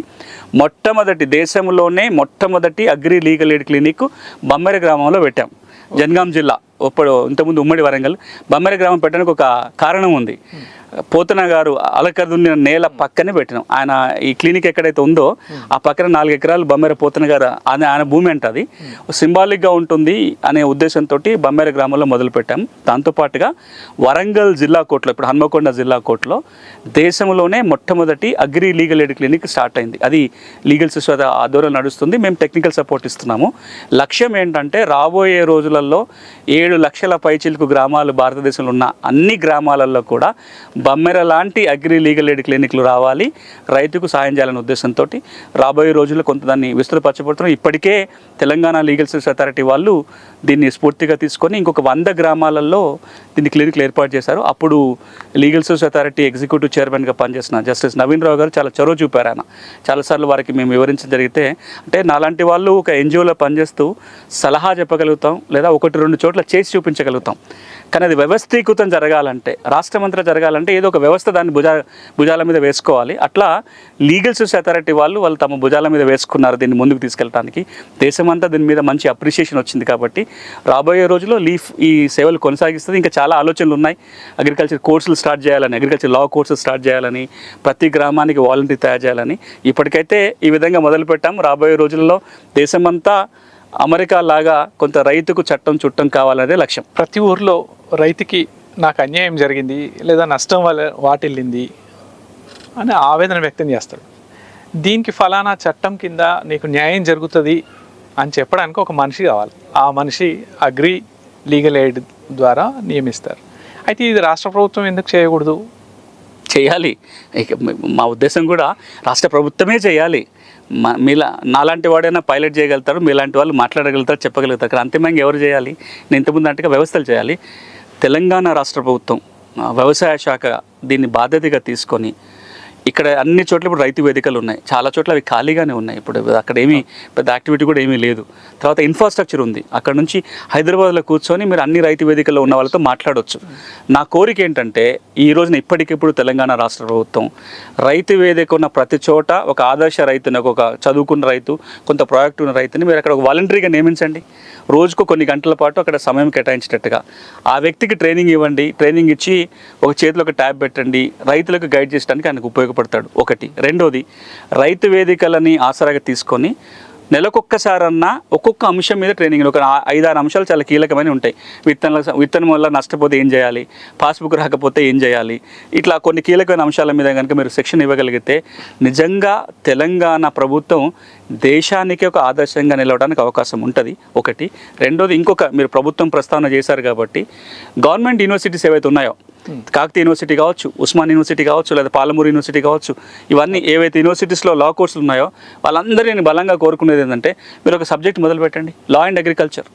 దేశంలోనే మొట్టమొదటి agri legal aid clinic Bammera గ్రామంలో పెట్టాం. జనగాం జిల్లా ఇంతకుముందు ఉమ్మడి వరంగల్. బమ్మెర గ్రామం పెట్టడానికి ఒక కారణం ఉంది. పోతన గారు అలకదున్న నేల పక్కనే పెట్టినాం. ఆయన ఈ క్లినిక్ ఎక్కడైతే ఉందో ఆ పక్కన 4 ఎకరాలు బమ్మెర పోతన గారు ఆయన భూమి అంటే అది సింబాలిక్గా ఉంటుంది అనే ఉద్దేశంతో బమ్మెర గ్రామంలో మొదలుపెట్టాం. దాంతోపాటుగా వరంగల్ జిల్లా కోర్టులో, ఇప్పుడు హన్మకొండ జిల్లా కోర్టులో దేశంలోనే మొట్టమొదటి agri legal aid clinic start అయింది. అది లీగల్ సిస్టమ్ ఆధ్వర్యంలో నడుస్తుంది. మేము టెక్నికల్ సపోర్ట్ ఇస్తున్నాము. లక్ష్యం ఏంటంటే రాబోయే రోజులలో 7 లక్షల పైచిలకు గ్రామాలు భారతదేశంలో ఉన్న అన్ని గ్రామాలలో కూడా బమ్మెర లాంటి అగ్రి లీగల్ ఎయిడ్ క్లినిక్లు రావాలి, రైతుకు సాయం చేయాలనే ఉద్దేశంతో రాబోయే రోజుల్లో కొంత దాన్ని విస్తృతపరచబడుతున్నాం. ఇప్పటికే తెలంగాణ లీగల్ సర్వీస్ అథారిటీ వాళ్ళు దీన్ని స్ఫూర్తిగా తీసుకొని ఇంకొక 100 గ్రామాలలో దీన్ని క్లినిక్లు ఏర్పాటు చేశారు. అప్పుడు లీగల్ సర్వీస్ అథారిటీ ఎగ్జిక్యూటివ్ చైర్మన్గా పనిచేసిన జస్టిస్ నవీన్ రావు గారు చాలా చొరవ చూపారు. ఆయన చాలాసార్లు వారికి మేము వివరించడం జరిగితే, అంటే నాలాంటి వాళ్ళు ఒక ఎన్జిఓలో పనిచేస్తూ సలహా చెప్పగలుగుతాం, లేదా 1-2 చోట్ల చేసి చూపించగలుగుతాం. కానీ అది వ్యవస్థీకృతం జరగాలంటే, రాష్ట్రమంతా జరగాలంటే ఏదో ఒక వ్యవస్థ దాన్ని భుజాల మీద వేసుకోవాలి. అట్లా లీగల్ సర్వీస్ అథారిటీ వాళ్ళు తమ భుజాల మీద వేసుకున్నారు దీన్ని ముందుకు తీసుకెళ్ళడానికి. దేశమంతా దీని మీద మంచి అప్రిషియేషన్ వచ్చింది. కాబట్టి రాబోయే రోజుల్లో లీఫ్ ఈ సేవలు కొనసాగిస్తుంది. ఇంకా చాలా ఆలోచనలు ఉన్నాయి. అగ్రికల్చర్ కోర్సులు స్టార్ట్ చేయాలని, అగ్రికల్చర్ లా కోర్సులు స్టార్ట్ చేయాలని, ప్రతి గ్రామానికి వాలంటీర్ తయారు చేయాలని ఇప్పటికైతే ఈ విధంగా మొదలుపెట్టాం. రాబోయే రోజుల్లో దేశమంతా అమెరికా లాగా కొంత రైతుకు చట్టం చుట్టం కావాలనేదే లక్ష్యం. ప్రతి ఊర్లో రైతుకి నాకు అన్యాయం జరిగింది లేదా నష్టం వాటిల్లింది అని ఆవేదన వ్యక్తం చేస్తాడు. దీనికి ఫలానా చట్టం కింద నీకు న్యాయం జరుగుతుంది అని చెప్పడానికి ఒక మనిషి కావాలి. ఆ మనిషి అగ్రి లీగల్ ఎయిడ్ ద్వారా నియమిస్తారు. అయితే ఇది రాష్ట్ర ప్రభుత్వం ఎందుకు చేయకూడదు? చేయాలి. ఇక మా ఉద్దేశం కూడా రాష్ట్ర ప్రభుత్వమే చేయాలి. మీలా నాలాంటి వాడైనా పైలట్ చేయగలుగుతారు, మీలాంటి వాళ్ళు మాట్లాడగలుగుతారు, చెప్పగలుగుతారు. కానీ అంతిమంగా ఎవరు చేయాలి? నేను ఇంతకుముందు అంటే వ్యవస్థలు చేయాలి. తెలంగాణ రాష్ట్ర ప్రభుత్వం వ్యవసాయ శాఖ దీన్ని బాధ్యతగా తీసుకొని ఇక్కడ అన్ని చోట్ల ఇప్పుడు రైతు వేదికలు ఉన్నాయి, చాలా చోట్ల అవి ఖాళీగానే ఉన్నాయి. ఇప్పుడు అక్కడ ఏమీ పెద్ద యాక్టివిటీ కూడా ఏమీ లేదు. తర్వాత ఇన్ఫ్రాస్ట్రక్చర్ ఉంది, అక్కడ నుంచి హైదరాబాద్లో కూర్చొని మీరు అన్ని రైతు వేదికల్లో ఉన్న వాళ్ళతో మాట్లాడవచ్చు. నా కోరిక ఏంటంటే ఈ రోజున ఇప్పటికిప్పుడు తెలంగాణ రాష్ట్ర ప్రభుత్వం రైతు వేదిక ఉన్న ప్రతి చోట ఒక ఆదర్శ రైతుని, ఒక చదువుకున్న రైతు, కొంత ప్రాజెక్ట్ ఉన్న రైతుని మీరు అక్కడ ఒక వాలంటరీగా నియమించండి. రోజుకు కొన్ని గంటల పాటు అక్కడ సమయం కేటాయించేటట్టుగా ఆ వ్యక్తికి ట్రైనింగ్ ఇవ్వండి. ట్రైనింగ్ ఇచ్చి ఒక చేతిలో ఒక ట్యాబ్ పెట్టండి, రైతులకు గైడ్ చేయడానికి ఆయనకు ఉపయోగపడతాడు. ఒకటి. రెండోది, రైతు వేదికలని ఆసరాగా తీసుకొని నెలకొక్కసారన్నా ఒక్కొక్క అంశం మీద ట్రైనింగ్, ఒక 5-6 అంశాలు చాలా కీలకమైన ఉంటాయి. విత్తనం వల్ల నష్టపోతే ఏం చేయాలి, పాస్బుక్ రాకపోతే ఏం చేయాలి, ఇట్లా కొన్ని కీలకమైన అంశాల మీద కనుక మీరు శిక్షణ ఇవ్వగలిగితే నిజంగా తెలంగాణ ప్రభుత్వం దేశానికి ఒక ఆదర్శంగా నిలవడానికి అవకాశం ఉంటుంది. ఒకటి. రెండోది, ఇంకొక మీరు ప్రభుత్వం ప్రస్తావన చేశారు కాబట్టి గవర్నమెంట్ యూనివర్సిటీస్ ఏవైతే ఉన్నాయో, కాకతీయ యూనివర్సిటీ కావచ్చు, ఉస్మాన్ యూనివర్సిటీ కావచ్చు, లేదా పాలమూరు యూనివర్సిటీ కావచ్చు, ఇవన్నీ ఏవైతే యూనివర్సిటీస్లో లా కోర్సులు ఉన్నాయో వాళ్ళందరినీ బలంగా కోరుకునేది ఏంటంటే మీరు ఒక సబ్జెక్ట్ మొదలు పెట్టండి, లా అండ్ అగ్రికల్చర్.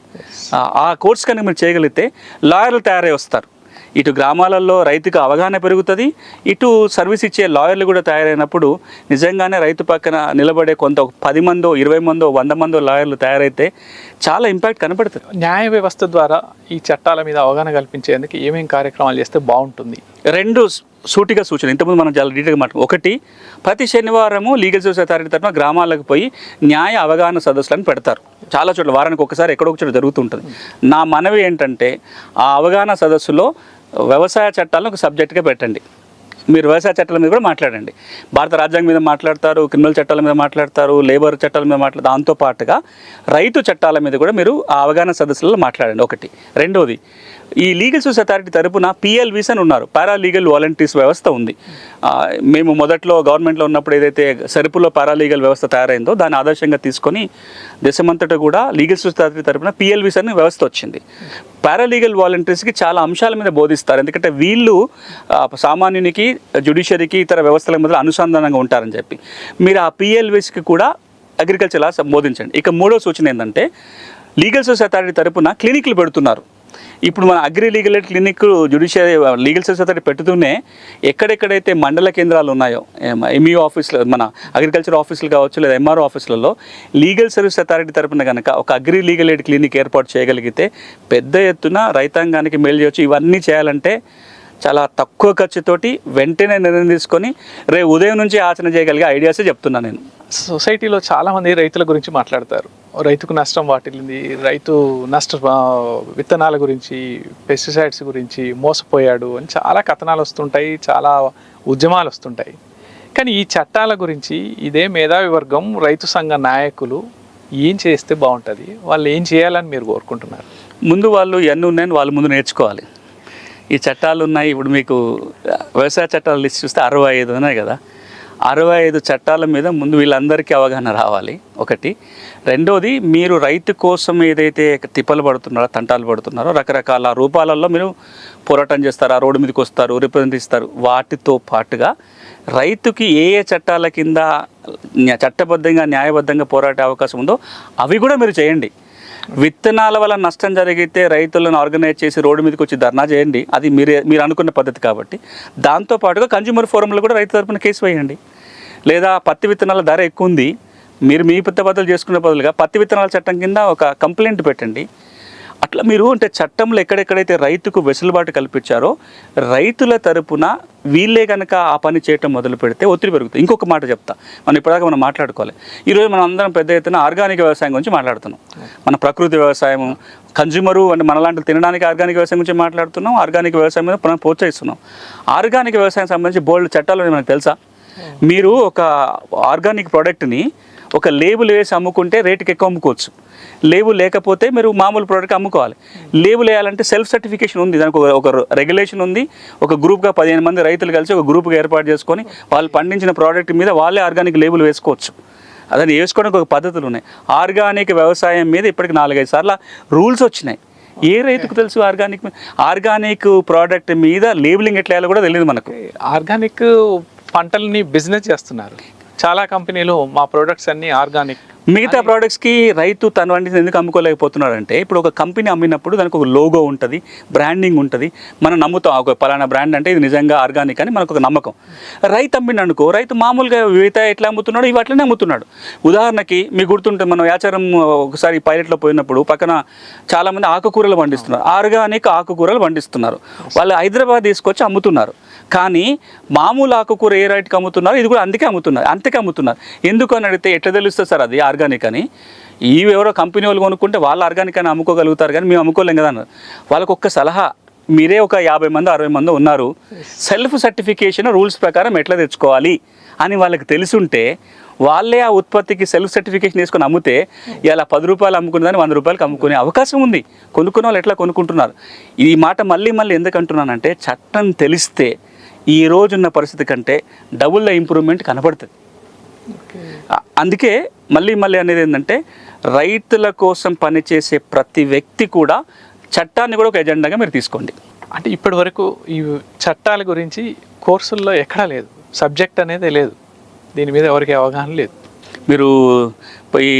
ఆ కోర్స్ కనుక మీరు చేయగలిగితే లాయర్లు తయారై వస్తారు. ఇటు గ్రామాలలో రైతుకు అవగాహన పెరుగుతుంది, ఇటు సర్వీస్ ఇచ్చే లాయర్లు కూడా తయారైనప్పుడు నిజంగానే రైతు పక్కన నిలబడే కొంత 10 మందో 20 మందో 100 మందో లాయర్లు తయారైతే చాలా ఇంపాక్ట్ కనపడుతుంది. న్యాయ వ్యవస్థ ద్వారా ఈ చట్టాల మీద అవగాహన కల్పించేందుకు ఏమేమి కార్యక్రమాలు చేస్తే బాగుంటుంది? 2 సూటిగా సూచన ఇంతకుముందు మనం చాలా డీటెయిల్గా మాట్లాడు. ఒకటి, ప్రతి శనివారము లీగల్ సర్వీస్ అథారిటీ తరఫున గ్రామాలకు పోయి న్యాయ అవగాహన సదస్సులను పెడతారు. చాలా చోట్ల వారానికి ఒకసారి ఎక్కడో ఒక చోట జరుగుతుంటుంది. నా మనవి ఏంటంటే ఆ అవగాహన సదస్సులో వ్యవసాయ చట్టాలను ఒక సబ్జెక్ట్గా పెట్టండి. మీరు వ్యవసాయ చట్టాల మీద కూడా మాట్లాడండి. భారత రాజ్యాంగం మీద మాట్లాడతారు, క్రిమినల్ చట్టాల మీద మాట్లాడతారు, లేబర్ చట్టాల మీద మాట్లాడతారు. దాంతోపాటుగా రైతు చట్టాల మీద కూడా మీరు ఆ అవగాహన సదస్సులలో మాట్లాడండి. ఒకటి. రెండోది, ఈ లీగల్ సర్వీస్ అథారిటీ తరపున పిఎల్వీస్ అని ఉన్నారు, పారాలీగల్ వాలంటీర్స్ వ్యవస్థ ఉంది. మేము మొదట్లో గవర్నమెంట్లో ఉన్నప్పుడు ఏదైతే సరుపులో పారాలీగల్ వ్యవస్థ తయారైందో దాన్ని ఆదర్శంగా తీసుకొని దేశమంతటా కూడా లీగల్ సర్వీస్ అథారిటీ తరపున పిఎల్వీస్ అని వ్యవస్థ వచ్చింది. పారాలీగల్ వాలంటీర్స్కి చాలా అంశాల మీద బోధిస్తారు, ఎందుకంటే వీళ్ళు సామాన్యునికి, జ్యుడిషియరీకి, ఇతర వ్యవస్థల మీద అనుసంధానంగా ఉంటారని చెప్పి మీరు ఆ పిఎల్వీస్కి కూడా అగ్రికల్చర్ లా బోధించండి. ఇక 3వ సూచన ఏంటంటే లీగల్ సర్వీస్ అథారిటీ తరపున క్లినిక్లు పెడుతున్నారు. ఇప్పుడు మన agri legal aid clinic judiciary legal service authority పెడుతూనే ఎక్కడెక్కడైతే మండల కేంద్రాలు ఉన్నాయో, ఎంఈఓ ఆఫీసులు, మన అగ్రికల్చర్ ఆఫీసులు కావచ్చు, లేదా ఎంఆర్ఓ ఆఫీసులలో లీగల్ సర్వీస్ అథారిటీ తరపున కనుక ఒక అగ్రి లీగల్ ఎయిడ్ క్లినిక్ ఏర్పాటు చేయగలిగితే పెద్ద ఎత్తున రైతాంగానికి మేలు చేయవచ్చు. ఇవన్నీ చేయాలంటే చాలా తక్కువ ఖర్చుతోటి వెంటనే నిర్ణయం తీసుకొని రేపు ఉదయం నుంచి ఆచరణ చేయగలిగే ఐడియాసే చెప్తున్నాను నేను. సొసైటీలో చాలామంది రైతుల గురించి మాట్లాడతారు. రైతుకు నష్టం వాటిల్లింది, రైతు విత్తనాల గురించి, పెస్టిసైడ్స్ గురించి మోసపోయాడు అని చాలా కథనాలు వస్తుంటాయి, చాలా ఉద్యమాలు వస్తుంటాయి. కానీ ఈ చట్టాల గురించి ఇదే మేధావి వర్గం, రైతు సంఘ నాయకులు ఏం చేస్తే బాగుంటుంది, వాళ్ళు ఏం చేయాలని మీరు కోరుకుంటున్నారు? ముందు వాళ్ళు ఎన్ని ఉన్నాయని వాళ్ళు ముందు నేర్చుకోవాలి. ఈ చట్టాలు ఉన్నాయి, ఇప్పుడు మీకు వ్యవసాయ చట్టాల లిస్ట్ చూస్తే 65 ఉన్నాయి కదా. 65 చట్టాల మీద ముందు వీళ్ళందరికీ అవగాహన రావాలి. ఒకటి. రెండోది, మీరు రైతు కోసం ఏదైతే తిప్పలు పడుతున్నారో, తంటాలు పడుతున్నారో, రకరకాల రూపాలలో మీరు పోరాటం చేస్తారు, ఆ రోడ్డు మీదకి వస్తారు, రిప్రజెంట్ ఇస్తారు. వాటితో పాటుగా రైతుకి ఏ ఏ చట్టాల కింద చట్టబద్ధంగా, న్యాయబద్ధంగా పోరాడే అవకాశం ఉందో అవి కూడా మీరు చేయండి. విత్తనాల వల్ల నష్టం జరిగితే రైతులను ఆర్గనైజ్ చేసి రోడ్డు మీదకి వచ్చి ధర్నా చేయండి, అది మీరు అనుకున్న పద్ధతి కాబట్టి. దాంతోపాటుగా కన్జ్యూమర్ ఫోరంలో కూడా రైతు తరపున కేసు వేయండి. లేదా పత్తి విత్తనాల ధర ఎక్కువ ఉంది, మీరు మీ బదులు చేసుకునే బదులుగా పత్తి విత్తనాల చట్టం కింద ఒక కంప్లైంట్ పెట్టండి. అట్లా మీరు అంటే చట్టంలో ఎక్కడెక్కడైతే రైతుకు వెసులుబాటు కల్పించారో రైతుల తరపున వీళ్ళే కనుక ఆ పని చేయటం మొదలు పెడితే ఒత్తిడి పెరుగుతుంది. ఇంకొక మాట చెప్తా, మనం ఇప్పటిదాకా మనం మాట్లాడుకోవాలి. ఈరోజు మనం అందరం పెద్ద ఎత్తున ఆర్గానిక్ వ్యవసాయం గురించి మాట్లాడుతున్నాం. మన ప్రకృతి వ్యవసాయం, కన్జ్యూమరు అంటే మనలాంటి తినడానికి ఆర్గానిక్ వ్యవసాయం గురించి మాట్లాడుతున్నాం. ఆర్గానిక్ వ్యవసాయం మీద మనం ప్రోత్సహిస్తున్నాం. ఆర్గానిక్ వ్యవసాయం సంబంధించి బోల్డ్ చట్టాలు మనకు తెలుసా? మీరు ఒక ఆర్గానిక్ ప్రోడక్ట్ని ఒక లేబుల్ వేసి అమ్ముకుంటే రేటుకి ఎక్కువ అమ్ముకోవచ్చు. లేబుల్ లేకపోతే మీరు మామూలు ప్రోడక్ట్ అమ్ముకోవాలి. లేబుల్ వేయాలంటే సెల్ఫ్ సర్టిఫికేషన్ ఉంది, దానికి ఒక రెగ్యులేషన్ ఉంది. ఒక గ్రూప్గా 15 మంది రైతులు కలిసి ఒక గ్రూప్గా ఏర్పాటు చేసుకొని వాళ్ళు పండించిన ప్రోడక్ట్ మీద వాళ్ళే ఆర్గానిక్ లేబుల్ వేసుకోవచ్చు. అదని వేసుకోవడానికి ఒక పద్ధతులు ఉన్నాయి. ఆర్గానిక్ వ్యవసాయం మీద ఇప్పటికి 4-5 సార్లు రూల్స్ వచ్చినాయి. ఏ రైతుకు తెలుసు ఆర్గానిక్ ప్రోడక్ట్ మీద లేబులింగ్ ఎట్లా వేయాలో కూడా తెలియదు మనకు. ఆర్గానిక్ పంటల్ని బిజినెస్ చేస్తున్నారు చాలా కంపెనీలు. మా ప్రొడక్ట్స్ అన్నీ ఆర్గానిక్. మిగతా ప్రోడక్ట్స్కి రైతు తన వంటిని ఎందుకు అమ్ముకోలేకపోతున్నాడు అంటే, ఇప్పుడు ఒక కంపెనీ అమ్మినప్పుడు దానికి ఒక లోగో ఉంటుంది, బ్రాండింగ్ ఉంటుంది, మనం నమ్ముతాం ఒక పలానా బ్రాండ్ అంటే ఇది నిజంగా ఆర్గానిక్ అని మనకు ఒక నమ్మకం. రైతు అమ్మిననుకో, రైతు మామూలుగా వివిధ ఎట్లా అమ్ముతున్నాడు ఇవి అట్లనే అమ్ముతున్నాడు. ఉదాహరణకి మీకు గుర్తుంటే మనం యాచారం ఒకసారి పైలట్లో పోయినప్పుడు పక్కన చాలామంది ఆకుకూరలు పండిస్తున్నారు, ఆర్గానిక్ ఆకుకూరలు పండిస్తున్నారు. వాళ్ళు హైదరాబాద్ తీసుకొచ్చి అమ్ముతున్నారు. కానీ మామూలు ఆకుకూర ఏ రైట్కి అమ్ముతున్నారు, ఇది కూడా అంతకే అమ్ముతున్నారు. ఎందుకు అని అడిగితే ఎట్లా తెలుస్తుంది సార్ అది ఆర్గానిక్ అని? ఇవి ఎవరో కంపెనీ వాళ్ళు కొనుక్కుంటే వాళ్ళు ఆర్గానిక్ అని అమ్ముకోగలుగుతారు, కానీ మేము అమ్ముకోలేం కదా అన్నారు. వాళ్ళకు ఒక్క సలహా, మీరే ఒక 50 మంది 60 మంది ఉన్నారు, సెల్ఫ్ సర్టిఫికేషన్ రూల్స్ ప్రకారం ఎట్లా తెచ్చుకోవాలి అని వాళ్ళకి తెలుసుంటే వాళ్ళే ఆ ఉత్పత్తికి సెల్ఫ్ సర్టిఫికేషన్ తీసుకొని అమ్మితే ఇలా 10 రూపాయలు అమ్ముకునేదాన్ని 100 రూపాయలకు అమ్ముకునే అవకాశం ఉంది. కొనుక్కునే వాళ్ళు ఎట్లా కొనుక్కుంటున్నారు. ఈ మాట మళ్ళీ ఎందుకు అంటున్నానంటే, చట్టం తెలిస్తే ఈ రోజున్న పరిస్థితి కంటే డబుల్ ద ఇంప్రూవ్మెంట్ కనబడుతుంది. అందుకే మళ్ళీ అనేది ఏంటంటే, రైతుల కోసం పనిచేసే ప్రతి వ్యక్తి కూడా చట్టాన్ని కూడా ఒక ఎజెండాగా మీరు తీసుకోండి. అంటే ఇప్పటి వరకు ఈ చట్టాల గురించి కోర్సుల్లో ఎక్కడా లేదు, సబ్జెక్ట్ అనేది లేదు, దీని మీద ఎవరికి అవగాహన లేదు. మీరు పోయి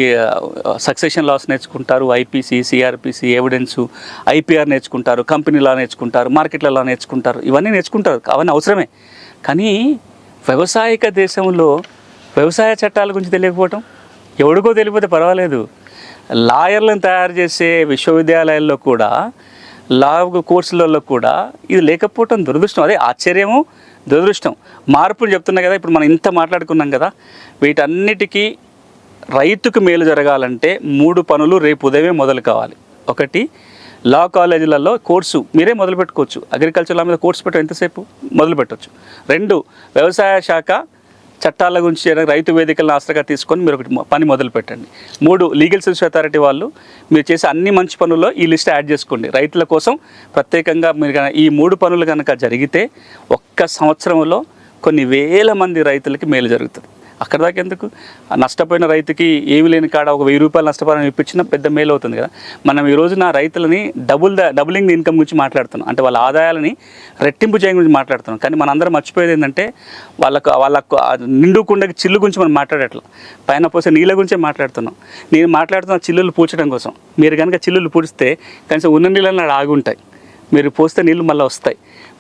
సక్సెషన్ లాస్ నేర్చుకుంటారు, ఐపీసీ, సిఆర్పిసి, ఎవిడెన్సు, ఐపీఆర్ నేర్చుకుంటారు, కంపెనీ లా నేర్చుకుంటారు, మార్కెట్ల లా నేర్చుకుంటారు, ఇవన్నీ నేర్చుకుంటారు, అవన్నీ అవసరమే. కానీ వ్యవసాయక దేశంలో వ్యవసాయ చట్టాల గురించి తెలియకపోవటం, ఎవడికో తెలియకపోతే పర్వాలేదు, లాయర్లను తయారు చేసే విశ్వవిద్యాలయాల్లో కూడా, లా కోర్సులలో కూడా ఇది లేకపోవటం దురదృష్టం. అదే ఆశ్చర్యము, దురదృష్టం. మార్పులు చెప్తున్నా కదా, ఇప్పుడు మనం ఇంత మాట్లాడుకున్నాం కదా, వీటన్నిటికీ రైతుకు మేలు జరగాలంటే 3 పనులు రేపు ఉదయమే మొదలు కావాలి. ఒకటి, లా కాలేజీలలో కోర్సు మీరే మొదలు పెట్టుకోవచ్చు. అగ్రికల్చర్ లా మీద కోర్సు పెట్టడం ఎంతసేపు మొదలు పెట్టవచ్చు. 2, వ్యవసాయ శాఖ చట్టాల గురించి రైతు వేదికలను ఆసరాగా తీసుకొని మీరు ఒకటి పని మొదలు పెట్టండి. 3, లీగల్ సర్వీస్ అథారిటీ వాళ్ళు మీరు చేసే అన్ని మంచి పనుల్లో ఈ లిస్ట్ యాడ్ చేసుకోండి. రైతుల కోసం ప్రత్యేకంగా మీరు ఈ 3 పనులు కనుక జరిగితే ఒక్క సంవత్సరంలో కొన్ని వేల మంది రైతులకి మేలు జరుగుతుంది. అక్కడ దాకా ఎందుకు, నష్టపోయిన రైతుకి ఏమి లేని కాడ ఒక 1000 రూపాయలు నష్టపరిహారం ఇప్పించినా పెద్ద మేలు అవుతుంది కదా. మనం ఈ రోజున రైతులని డబులింగ్ ఇన్కమ్ గురించి మాట్లాడుతున్నాం, అంటే వాళ్ళ ఆదాయాలని రెట్టింపు చేయడం గురించి మాట్లాడుతున్నాం. కానీ మనందరం మర్చిపోయేది ఏంటంటే, వాళ్ళకు నిండు కుండకి చిల్లు గురించి మనం మాట్లాడట్లా, పైన పోసే నీళ్ళ గురించే మాట్లాడుతున్నాం. నేను మాట్లాడుతున్న చిల్లులు పూడ్చడం కోసం. మీరు కనుక చిల్లులు పూడిస్తే కనీసం ఉన్న నీళ్ళని ఆగి ఉంటాయి, మీరు పోస్తే నీళ్ళు మళ్ళీ వస్తాయి.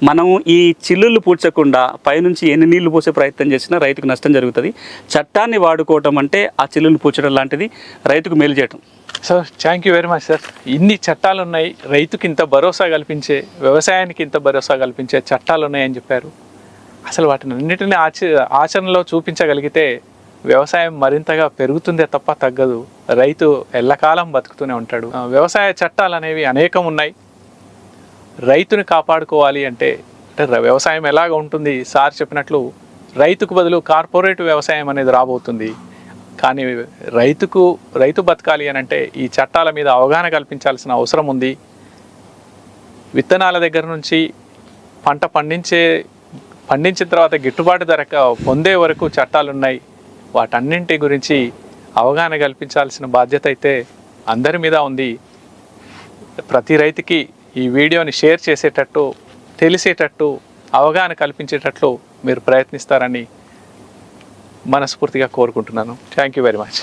మనం ఈ చిల్లులు పూడ్చకుండా పైనుంచి ఎన్ని నీళ్లు పోసే ప్రయత్నం చేసినా రైతుకు నష్టం జరుగుతుంది. చట్టాన్ని వాడుకోవటం అంటే ఆ చిల్లులు పూడ్చడం లాంటిది, రైతుకు మేలు చేయటం. Sir thank you very much sir. ఇన్ని చట్టాలు ఉన్నాయి, రైతుకి ఇంత భరోసా కల్పించే, వ్యవసాయానికి ఇంత భరోసా కల్పించే చట్టాలు ఉన్నాయని చెప్పారు. అసలు వాటిని అన్నిటిని ఆచరణలో చూపించగలిగితే వ్యవసాయం మరింతగా పెరుగుతుందే తప్ప తగ్గదు. రైతు ఎల్లకాలం బతుకుతూనే ఉంటాడు. వ్యవసాయ చట్టాలు అనేవి అనేకం ఉన్నాయి. రైతుని కాపాడుకోవాలి అంటే వ్యవసాయం ఎలాగ ఉంటుంది, సార్ చెప్పినట్లు రైతుకు బదులు కార్పొరేట్ వ్యవసాయం అనేది రాబోతుంది. కానీ రైతు బతకాలి అని అంటే ఈ చట్టాల మీద అవగాహన కల్పించాల్సిన అవసరం ఉంది. విత్తనాల దగ్గర నుంచి పంట పండించిన తర్వాత గిట్టుబాటు ధర పొందే వరకు చట్టాలు ఉన్నాయి. వాటన్నింటి గురించి అవగాహన కల్పించాల్సిన బాధ్యత అయితే అందరి మీద ఉంది. ప్రతి రైతుకి ఈ వీడియోని షేర్ చేసేటట్టు, తెలిసేటట్టు, అవగాహన కల్పించేటట్లు మీరు ప్రయత్నిస్తారని మనస్ఫూర్తిగా కోరుకుంటున్నాను. Thank you very much.